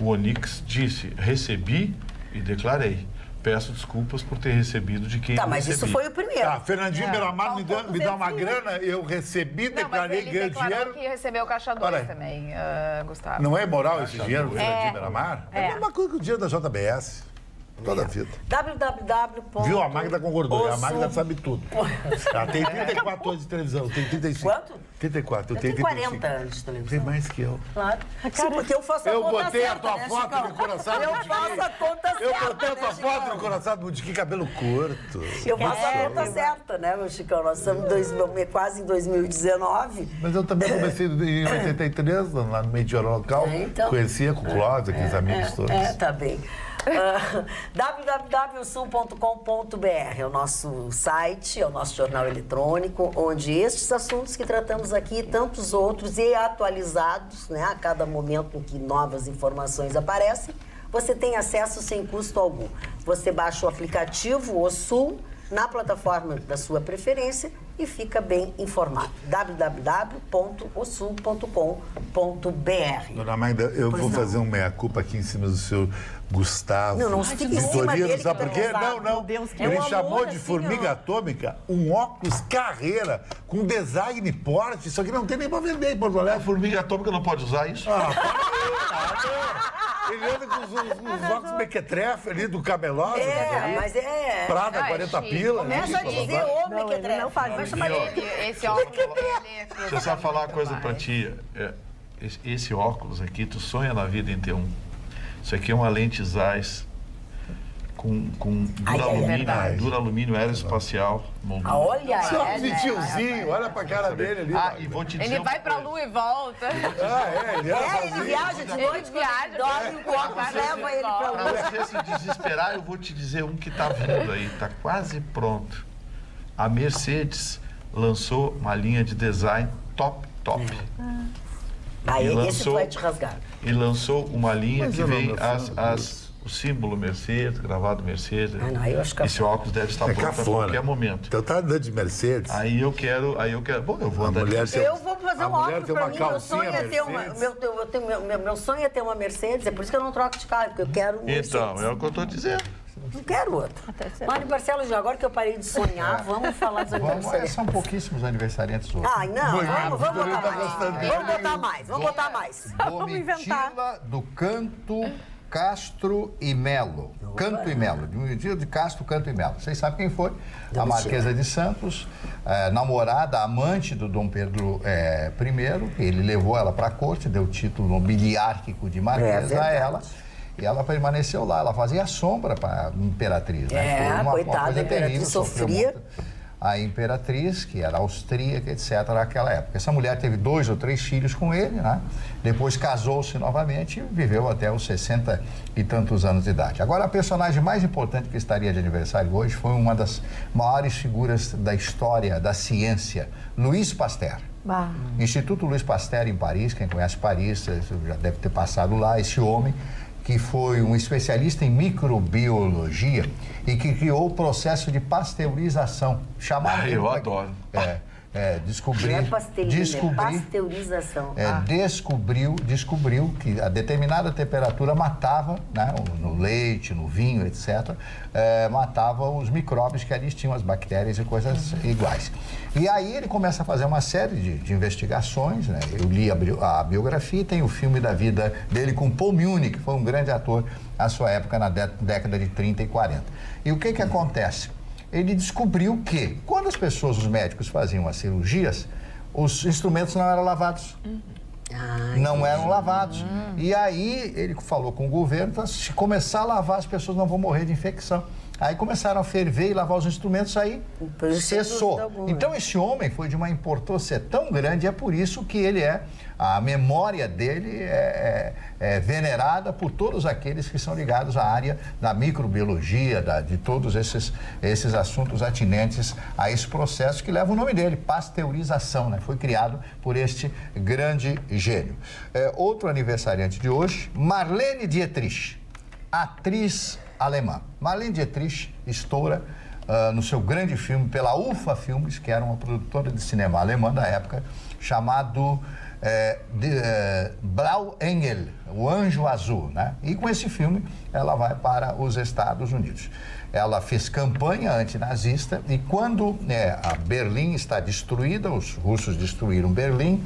O Onyx disse, recebi e declarei. peço desculpas por ter recebido de quem Tá, eu mas recebi. isso foi o primeiro. Tá, Fernandinho Beiramar me dá uma grana, eu recebi, Não, mas declarei, ele ganhei declarou dinheiro. que recebeu caixa 2 Olha aí. também, Gustavo. Não é moral esse dinheiro, Fernandinho Beiramar? É a É. mesma coisa que o dinheiro da JBS. Toda a vida. www. Viu? A Magda concordou. E a Osso- Magda sabe tudo. Ela tem 34 anos de televisão, tem 35. Quanto? 34, eu Eu tenho tenho 35. 40 anos de Tem televisão. mais que eu. Claro. Sim, porque eu faço a Eu conta botei a certa, tua né, foto Chicão? no coração do Eu Boutiquim. faço a conta certa, Eu botei a né, tua foto Chicão? no coração do Boutiquim, cabelo curto. Eu faço a conta certa, né, meu Chicão? Nós estamos quase em 2019. Mas eu também comecei em 83, lá no meio local. Então. Conhecia com o Clóvis, aqueles amigos todos. Tá bem. www.sul.com.br é o nosso site, é o nosso jornal eletrônico, onde estes assuntos que tratamos aqui e tantos outros e atualizados, né, a cada momento em que novas informações aparecem, você tem acesso sem custo algum. Você baixa o aplicativo O Sul na plataforma da sua preferência e fica bem informado. www.osul.com.br. Dona Magda, eu vou fazer um meia-culpa aqui em cima do seu Gustavo. Não fique em cima Vitorino, dele, sabe que por quê? tá Não. Meu Deus, que Ele amor, chamou de assim, formiga atômica um óculos Carreira com design porte. Isso aqui não tem nem pra vender em Porto A Alegre. formiga atômica não pode usar isso? Ele anda com os óculos mequetrefe ali do camelódromo. Mas é... Prada, Ah, 40 chique. pila. Começa a né? dizer homem Não, que ele não faz Vai isso. chamar ele. Esse óculos dele... Deixa eu só falar uma coisa pra ti. Esse óculos aqui, tu sonha na vida em ter um. Isso aqui é uma lente Zeiss com duralumínio aeroespacial. Olha, Só um tiozinho, olha pra cara dele ali. Ah, e vou te dizer Ele uma vai pra coisa. Lua e volta. Ele ele viaja de noite, viaja, dorme, o óculos leva ele pra Pra lua. você se desesperar, eu vou te dizer um que tá vindo aí, tá quase pronto. A Mercedes lançou uma linha de design top. Aí E esse lançou- vai te rasgar. E lançou uma linha Mas que eu não vem me falo o símbolo Mercedes, gravado Mercedes. não, aí eu acho que Esse óculos deve estar É pronto a cafona. qualquer momento. Então tá andando de Mercedes. Aí eu quero. Bom, eu vou A andar de mulher Mercedes. Eu vou fazer A um mulher óculos tem pra uma mim. Meu calcinha sonho é ter uma. Mercedes. Meu sonho é ter uma Mercedes, é por isso que eu não troco de carro, porque eu quero um Então, Mercedes. é o que eu estou dizendo. Não quero outro. Mário Barcelos, agora que eu parei de sonhar, vamos falar dos aniversariantes. São pouquíssimos aniversariantes hoje. Ai, não, vamos Vitorino botar tá mais. gostando dele. Vamos botar mais. Domitila do Canto Castro e Melo. Canto e Melo. Domitila de Castro, Canto e Melo. Vocês sabem quem foi? A Marquesa de Santos, namorada, amante do Dom Pedro I. Ele levou ela para a corte, deu o título nobiliárquico de Marquesa a verdade. ela. E ela permaneceu lá, ela fazia sombra para a imperatriz. Né? Foi coitada, coisa a imperatriz terrível, sofreu sofria. muito. A imperatriz, que era austríaca, etc., naquela época. Essa mulher teve 2 ou 3 filhos com ele, né? Depois casou-se novamente e viveu até os 60 e tantos anos de idade. Agora, a personagem mais importante que estaria de aniversário hoje foi uma das maiores figuras da história da ciência, Louis Pasteur. Instituto Louis Pasteur em Paris, quem conhece Paris já deve ter passado lá, esse homem que foi um especialista em microbiologia e que criou o processo de pasteurização. Chamado Eu adoro. descobrir, Não é pasteurismo, é pasteurização. Descobriu que a determinada temperatura matava, né, no leite, no vinho, etc., matava os micróbios que ali tinham, as bactérias e coisas iguais. E aí ele começa a fazer uma série de investigações, né? Eu li a biografia, tem o filme da vida dele com Paul Muni, que foi um grande ator à sua época, na década de 30 e 40. E o que acontece? Ele descobriu que, quando as pessoas, os médicos, faziam as cirurgias, os instrumentos não eram lavados. Não eram lavados. E aí ele falou com o governo, então, se começar a lavar, as pessoas não vão morrer de infecção. Aí começaram a ferver e lavar os instrumentos, aí cessou. Então esse homem foi de uma importância tão grande, é por isso que ele a memória dele é venerada por todos aqueles que são ligados à área da microbiologia, de todos esses assuntos atinentes a esse processo que leva o nome dele, pasteurização, né? Foi criado por este grande gênio. Outro aniversariante de hoje, Marlene Dietrich, atriz alemã. Marlene Dietrich estoura no seu grande filme pela UFA Filmes, que era uma produtora de cinema alemã da época, chamado Blau Engel, o Anjo Azul, né? E com esse filme ela vai para os Estados Unidos. Ela fez campanha antinazista e quando a Berlim está destruída, os russos destruíram Berlim,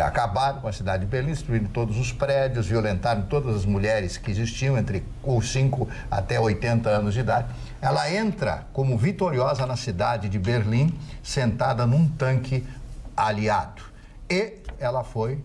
acabaram com a cidade de Berlim, destruíram todos os prédios, violentaram todas as mulheres que existiam entre os 5 até 80 anos de idade. Ela entra como vitoriosa na cidade de Berlim, sentada num tanque aliado. E ela foi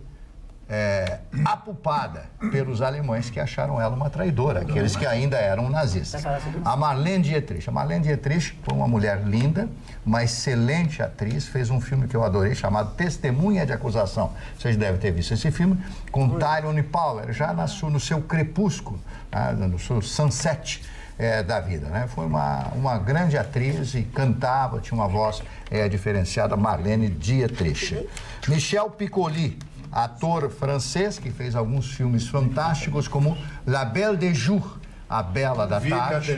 apupada pelos alemães que acharam ela uma traidora, aqueles que ainda eram nazistas. A Marlene Dietrich. A Marlene Dietrich foi uma mulher linda, uma excelente atriz, fez um filme que eu adorei, chamado Testemunha de Acusação. Vocês devem ter visto esse filme, com Tyrone Power, já no seu crepúsculo, no seu sunset da vida, né? Foi uma grande atriz e cantava, tinha uma voz diferenciada, Marlene Dietrich. Michel Piccoli, ator francês que fez alguns filmes fantásticos como La Belle de Jour, A Bela da Tarde.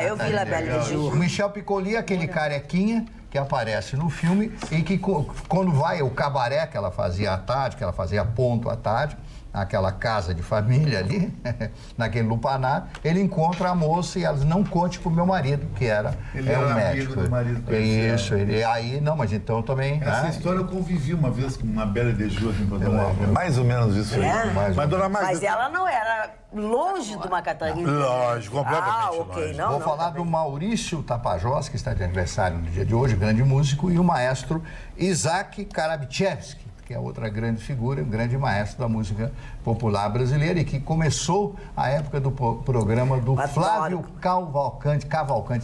Eu vi La Belle de Jour. Michel Piccoli, aquele carequinha que aparece no filme e que quando vai o cabaré que ela fazia à tarde, que ela fazia ponto à tarde, naquela casa de família ali, naquele lupanar, ele encontra a moça e ela diz, não conte pro meu marido, que era um médico. Do marido Isso, aí, não, mas então também... Essa história eu convivi uma vez com uma Bela de Jour em Porto Alegre. Mais ou menos isso aí. Mas, dona Magda... Mas ela não era longe de uma Catarina. Lógico, completamente ok. longe. Vou falar do Maurício Tapajós, que está de aniversário no dia de hoje, grande músico, e o maestro Isaac Karabichevski, que é outra grande figura, um grande maestro da música popular brasileira e que começou a época do programa do Flávio Cavalcante.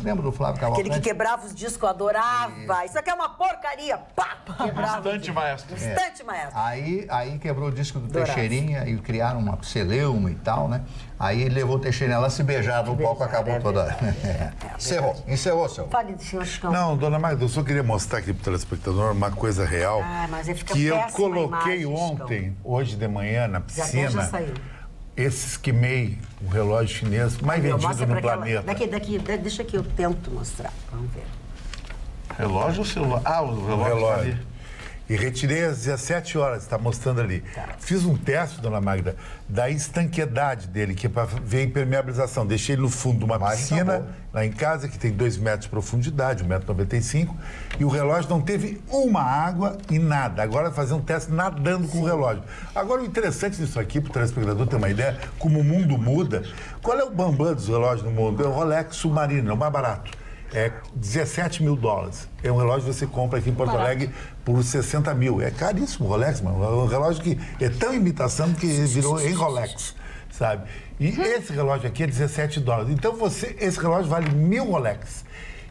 Lembra do Flávio Cavalcante? Aquele que quebrava os discos, eu adorava. Isso aqui é uma porcaria. Pá, quebrava. Instante maestro. Instante maestro. Aí quebrou o disco do Teixeirinha e criaram uma celeuma e tal, né? Aí ele levou o Teixeirinha, ela se beijaram no palco, acabou toda. Encerrou, seu. Fale do senhor Chicão. Não, dona Magda, eu só queria mostrar aqui pro telespectador uma coisa real mas aí fica que eu péssima coloquei imagem, ontem, hoje de manhã, na piscina. Já saiu. Esse esquimei, o relógio chinês mais vendido no planeta. Deixa que eu tento mostrar. Vamos ver. Relógio ou celular? O relógio. Tá ali. E retirei às 17 horas, está mostrando ali. Fiz um teste, dona Magda, da estanqueidade dele, que é para ver a impermeabilização. Deixei ele no fundo de uma piscina, lá em casa, que tem 2 metros de profundidade, 1,95 m, e o relógio não teve uma água e nada. Agora vai fazer um teste nadando com o relógio. Agora, o interessante disso aqui, para o telespectador ter uma ideia, como o mundo muda, qual é o bambam dos relógios no mundo? É o Rolex Submarino, é o mais barato. É 17 mil dólares. É um relógio que você compra aqui em Porto Alegre por 60 mil. É caríssimo o Rolex, mano. É um relógio que é tão imitação que virou em Rolex, sabe? E esse relógio aqui é 17 dólares. Então esse relógio vale 1.000 Rolex.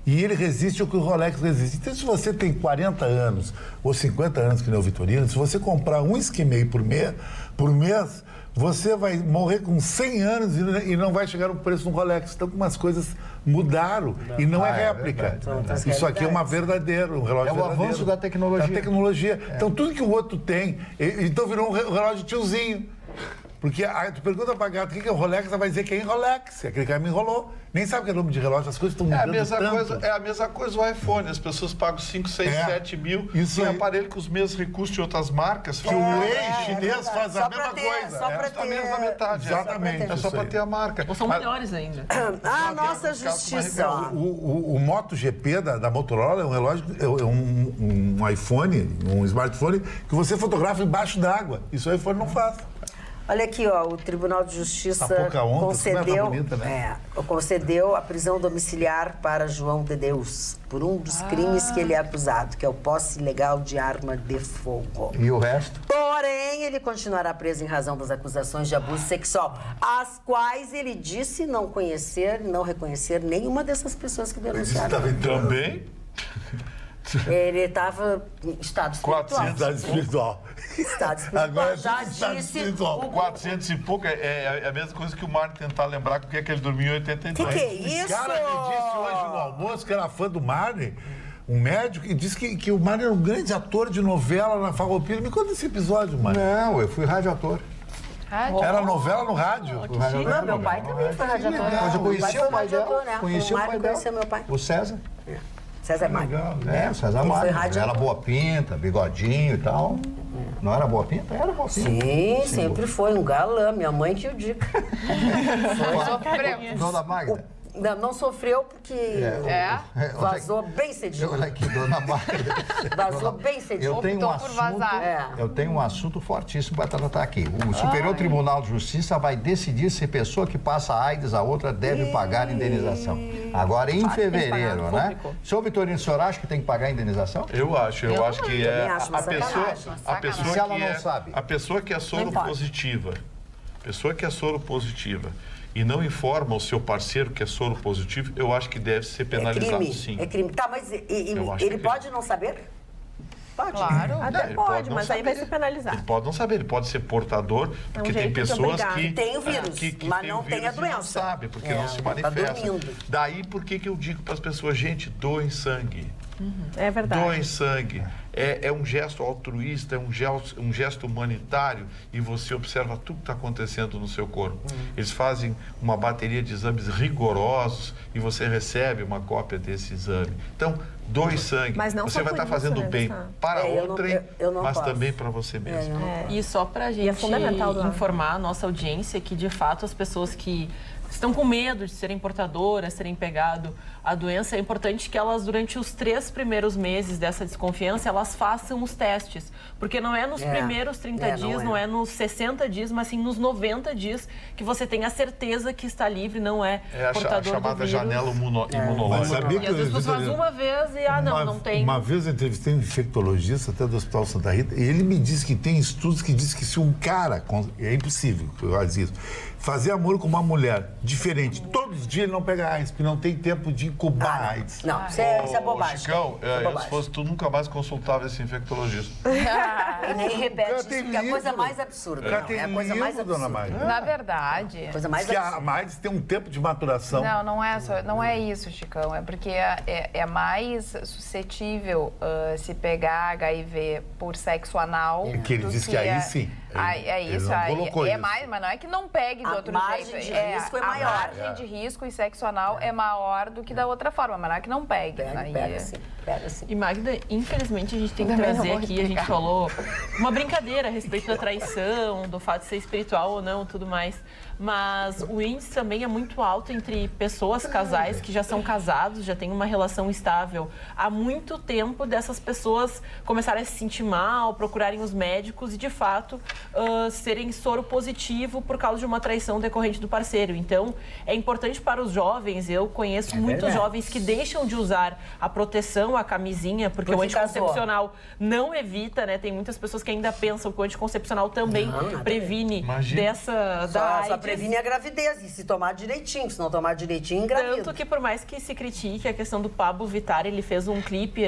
E ele resiste ao que o Rolex resiste. Então, se você tem 40 anos ou 50 anos, que nem o Vitorino, se você comprar um esquimei por mês, você vai morrer com 100 anos e não vai chegar no preço do Rolex. Então, umas coisas mudaram e não é réplica. Isso aqui é uma verdadeira, um relógio verdadeiro. É o avanço da tecnologia. Da tecnologia. Então, tudo que o outro tem, então virou um relógio tiozinho. Porque tu pergunta pra gata o que é o Rolex, ela vai dizer que é em Rolex. Aquele cara me enrolou. Nem sabe o que é nome de relógio, as coisas estão mudando tanto. É a mesma coisa o iPhone. As pessoas pagam 5, 6, 7 mil. Isso tem aí. Aparelho com os mesmos recursos de outras marcas. Que o Wei chinês faz a mesma coisa. Só pra Está menos da metade. Exatamente. É só para ter a marca. Ou são melhores ainda. Nossa justiça. O MotoGP da Motorola é um relógio, é um iPhone, um smartphone, que você fotografa embaixo d'água. Isso o iPhone não faz. Olha aqui, ó, o Tribunal de Justiça concedeu a prisão domiciliar para João de Deus por um dos crimes que ele é acusado, que é o posse ilegal de arma de fogo. E o resto? Porém, ele continuará preso em razão das acusações de abuso sexual, as quais ele disse não conhecer, não reconhecer nenhuma dessas pessoas que denunciaram. Também? Ele estava em estado espiritual. Estado espiritual. Estado espiritual. Agora, já estado disse. espiritual. 400 e pouco é a mesma coisa que o Marco tentar lembrar porque é que ele dormiu em 82. Que é isso? O cara que disse hoje no almoço que era fã do Marley, um médico, e disse que o Marley era um grande ator de novela na Farroupilha. Me conta esse episódio, Marley. Não, eu fui radioator. Era novela no rádio. Não, meu pai também foi radiator. Mas eu conhecia o pai dela. Né? Conhecia o pai dela. Conhecia meu pai. O César. César Mário. O César Mário. Era boa pinta, bigodinho e tal. Não era boa pinta? Era boa pinta. Sim, sempre foi um galã. Minha mãe que o diga. Sofreu. Dona Magda. Não sofreu porque vazou bem cedinho. Olha aqui, Dona Magda. Vazou bem cedinho. Eu tenho um assunto fortíssimo para tratar aqui. O Superior Tribunal de Justiça vai decidir se pessoa que passa AIDS a outra deve pagar indenização. Agora, em fevereiro, né? Senhor Vitorino, o senhor acha que tem que pagar a indenização? Eu acho que é a pessoa que é soro positiva e não informa o seu parceiro que é soro positivo, eu acho que deve ser penalizado, sim. É crime. Tá, mas ele pode não saber? Pode. Claro. Até pode, mas aí vai ser penalizado. Ele pode não saber, ele pode ser portador, porque tem pessoas que tem o vírus, mas não tem a doença. Não sabe, porque não se manifesta. Daí, por que eu digo para as pessoas, gente, doem sangue. É verdade. Doem sangue. É um gesto altruísta, é um gesto humanitário e você observa tudo que está acontecendo no seu corpo. Eles fazem uma bateria de exames rigorosos e você recebe uma cópia desse exame. Então, doe sangue. Mas não você vai estar fazendo bem para outrem, mas também para você mesmo. E só para a gente informar a nossa audiência que, de fato, as pessoas que estão com medo de serem portadoras, serem pegado a doença, é importante que elas, durante os 3 primeiros meses dessa desconfiança, elas façam os testes. Porque não é nos primeiros 30 dias, não é nos 60 dias, mas sim nos 90 dias que você tem a certeza que está livre, não é portador do vírus. É a chamada janela imunológica. Mas sabia que e às vezes você faz uma vez e, não tem. Uma vez eu entrevistei um infectologista até do Hospital Santa Rita e ele me disse que tem estudos que dizem que se um cara, é impossível que eu diga isso, fazer amor com uma mulher diferente, todos os dias ele não pega AIDS, porque não tem tempo de incubar AIDS. Não, isso é bobagem. Chicão, se fosse tu nunca mais consultava esse infectologista. E nem repete isso, que é a coisa mais absurda. É a coisa mais absurda. Dona Magda. Na verdade... Coisa mais que absurda. a AIDS tem um tempo de maturação. Não é isso, Chicão. É porque é mais suscetível se pegar HIV por sexo anal. É que ele diz que aí sim. É isso, é mais, mas não é que não pegue do outro jeito. A margem de risco é maior. A margem de risco e sexo anal é maior do que da outra forma, mas não é que não pegue. Pega sim. E Magda, infelizmente a gente tem que trazer aqui, a gente falou uma brincadeira a respeito da traição, do fato de ser espiritual ou não, tudo mais. Mas o índice também é muito alto entre pessoas, casais que já são casados, já têm uma relação estável há muito tempo, dessas pessoas começarem a se sentir mal, procurarem os médicos e, de fato, serem soro positivo por causa de uma traição decorrente do parceiro. Então, é importante para os jovens, eu conheço muitos jovens que deixam de usar a proteção, a camisinha, porque o anticoncepcional não evita, né? Tem muitas pessoas que ainda pensam que o anticoncepcional também previne da AIDS. Previne a gravidez, e se tomar direitinho, se não tomar direitinho, engravida. Tanto que, por mais que se critique a questão do Pablo Vittar, ele fez um clipe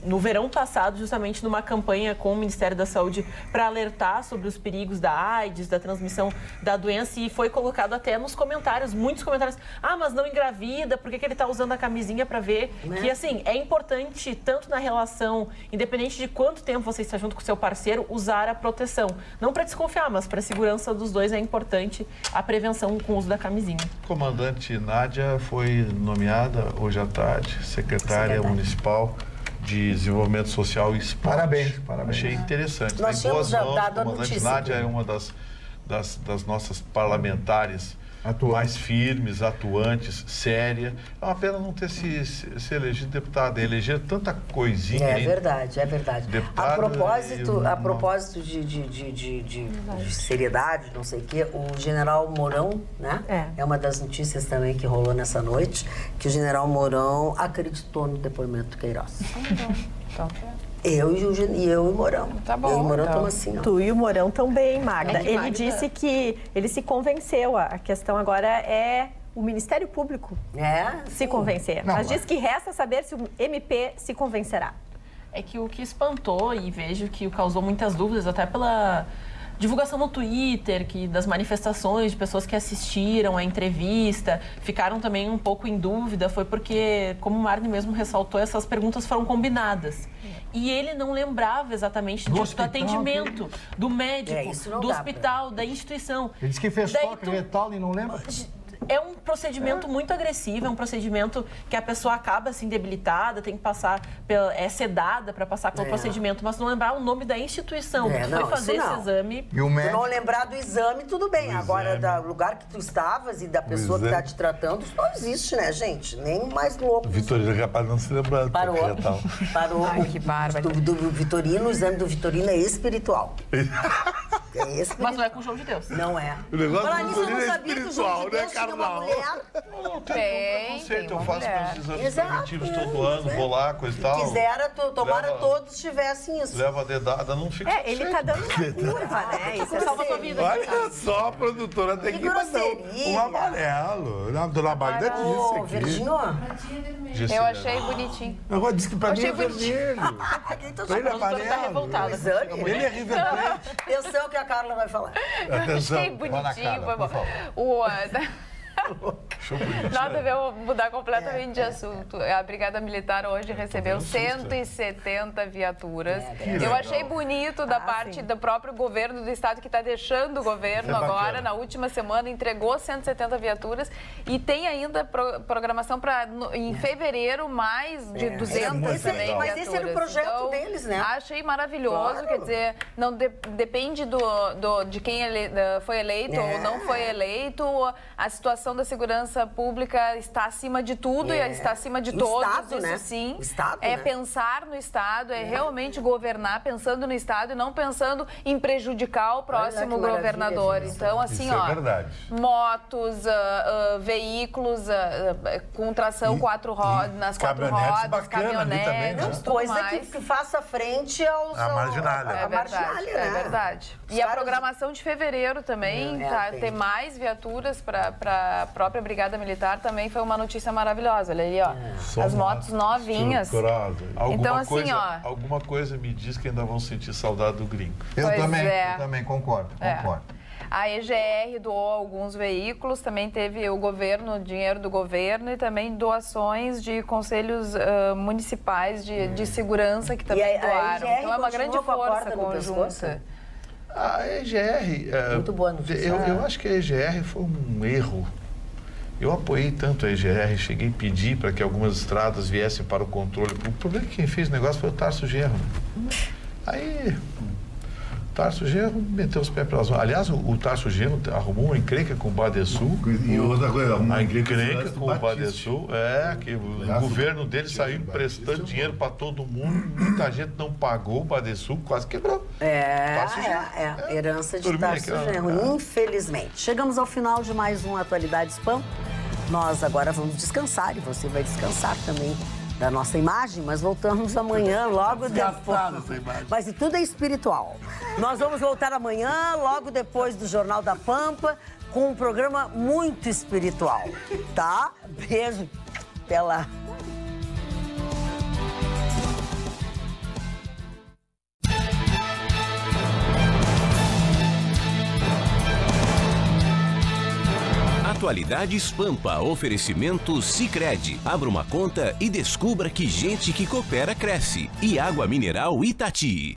no verão passado, justamente numa campanha com o Ministério da Saúde para alertar sobre os perigos da AIDS, da transmissão da doença, e foi colocado até nos comentários, muitos comentários, mas não engravida, por que ele está usando a camisinha para ver? Que, assim, é importante, tanto na relação, independente de quanto tempo você está junto com o seu parceiro, usar a proteção. Não para desconfiar, mas para a segurança dos dois é importante a prevenção com o uso da camisinha. Comandante Nádia foi nomeada hoje à tarde secretária municipal de Desenvolvimento Social e Esporte. Parabéns. Achei interessante. Nós Tem boas mãos. dado a Comandante notícia. Nádia é uma das nossas parlamentares mais firmes, atuantes, séria. É uma pena não ter se elegido deputada. Eleger tanta coisinha. É verdade. Deputada, a propósito de seriedade, não sei o quê, o general Mourão, né? É uma das notícias também que rolou nessa noite, que o general Mourão acreditou no depoimento do Queiroz. Então, Eu e o Mourão. Tá bom. Eu e o Mourão estamos assim, ó. Tu e o Mourão também, Magda. Ele Magda disse que ele se convenceu. A questão agora é o Ministério Público se convencer. Mas diz que resta saber se o MP se convencerá. É que o que espantou, e vejo que causou muitas dúvidas, até pela divulgação no Twitter, das manifestações de pessoas que assistiram à entrevista, ficaram também um pouco em dúvida, foi porque, como o Marne mesmo ressaltou, essas perguntas foram combinadas. E ele não lembrava exatamente do atendimento, do médico, do hospital, da instituição. Ele disse que fez toque retal e não lembra? É um procedimento muito agressivo, é um procedimento que a pessoa acaba assim debilitada, tem que passar, é sedada para passar pelo procedimento, mas não lembrar o nome da instituição que foi fazer esse exame. E o médico... Tu não lembrar do exame, tudo bem. Agora, do lugar que tu estavas e da pessoa que está te tratando, isso não existe, né, gente? Nem o mais louco. Vitorino é capaz de não se lembrar. Parou. Ai, que bárbaro. Do Vitorino, o exame do Vitorino é espiritual. Mas não é com o João de Deus. Não é. O negócio Falar do nisso, eu não Vitorino é sabia que o João de espiritual, né, Deus tinha uma Carnal? mulher. Tem Eu uma faço mulher. meus exames Exato, preventivos todo ano, vou lá, coisa e tal. Quisera, tomara Leva- todos tivessem isso. Leva a dedada, não fica Ele tá dando uma curva, né? Isso é Salva a tua vida. Olha só, a produtora tem Que que mandar grosseria. um amarelo. Não, dona Magda disse Ô, aqui. Virginho, Eu achei bonitinho. Agora disse que pra mim é Achei bonitinho. vermelho. Pra ele é A produtora tá amarelo. revoltada. exame. Ele é River Plate. Atenção que a Carla vai falar. Atenção. Achei Vai na bonitinho, cara, foi bom. por favor. Nada a ver, eu vou mudar completamente de assunto. A Brigada Militar hoje recebeu 170 viaturas. Eu achei bonito da parte do próprio governo do estado, que está deixando o governo agora, na última semana, entregou 170 viaturas e tem ainda programação para em fevereiro mais de 200 também. Mas esse era o projeto Então, deles, né? Achei maravilhoso, Claro. quer dizer, não depende de quem foi eleito ou não foi eleito, a situação da segurança pública está acima de tudo e está acima de O todos, Estado, isso né? sim. O Estado, é né? pensar no Estado, é realmente governar pensando no Estado e não pensando em prejudicar o próximo que maravilha, governador. gente. Então, assim, Isso é ó, verdade. motos, veículos com tração nas quatro caminhonetes rodas, bacana ali também, caminhonetes, né? tudo Coisa mais. que faça frente aos... A marginalia. É A verdade, marginalia, é né? verdade. Os E a caras- programação de fevereiro também, ter mais viaturas para a própria Brigada Militar também foi uma notícia maravilhosa. Olha ali, ó, Só as motos novinhas. Estruturado. Então, assim, ó. Alguma coisa me diz que ainda vão sentir saudade do gringo. Eu Pois também, é. eu também concordo. A EGR doou alguns veículos, também teve o dinheiro do governo e também doações de conselhos municipais de segurança que também E a doaram. EGR Então é uma grande continua com a força corda no pescoço? conjunta. A EGR... Muito boa notícia. Eu acho que a EGR foi um erro. Eu apoiei tanto a EGR, cheguei a pedir para que algumas estradas viessem para o controle. O problema é que quem fez o negócio foi o Tarso Genro. Aí, o Tarso Genro meteu os pés pelas mãos. Aliás, o Tarso Genro arrumou uma encrenca com o Badesul. E outra coisa, uma A encrenca encrenca com o Batista. Badesul, que o governo dele saiu emprestando dinheiro para todo mundo. Muita gente não pagou o Badesul, quase quebrou. Tarso Genro. Herança de Dormia Tarso aqui, ó. Genro, infelizmente. Chegamos ao final de mais um Atualidades Pan. Nós agora vamos descansar e você vai descansar também da nossa imagem, mas voltamos amanhã, logo depois. Nossa imagem. Mas e tudo é espiritual. Nós vamos voltar amanhã, logo depois do Jornal da Pampa, com um programa muito espiritual, tá? Beijo, até lá. Atualidades Pampa, oferecimento Sicredi. Abra uma conta e descubra que gente que coopera cresce. E água mineral Itati.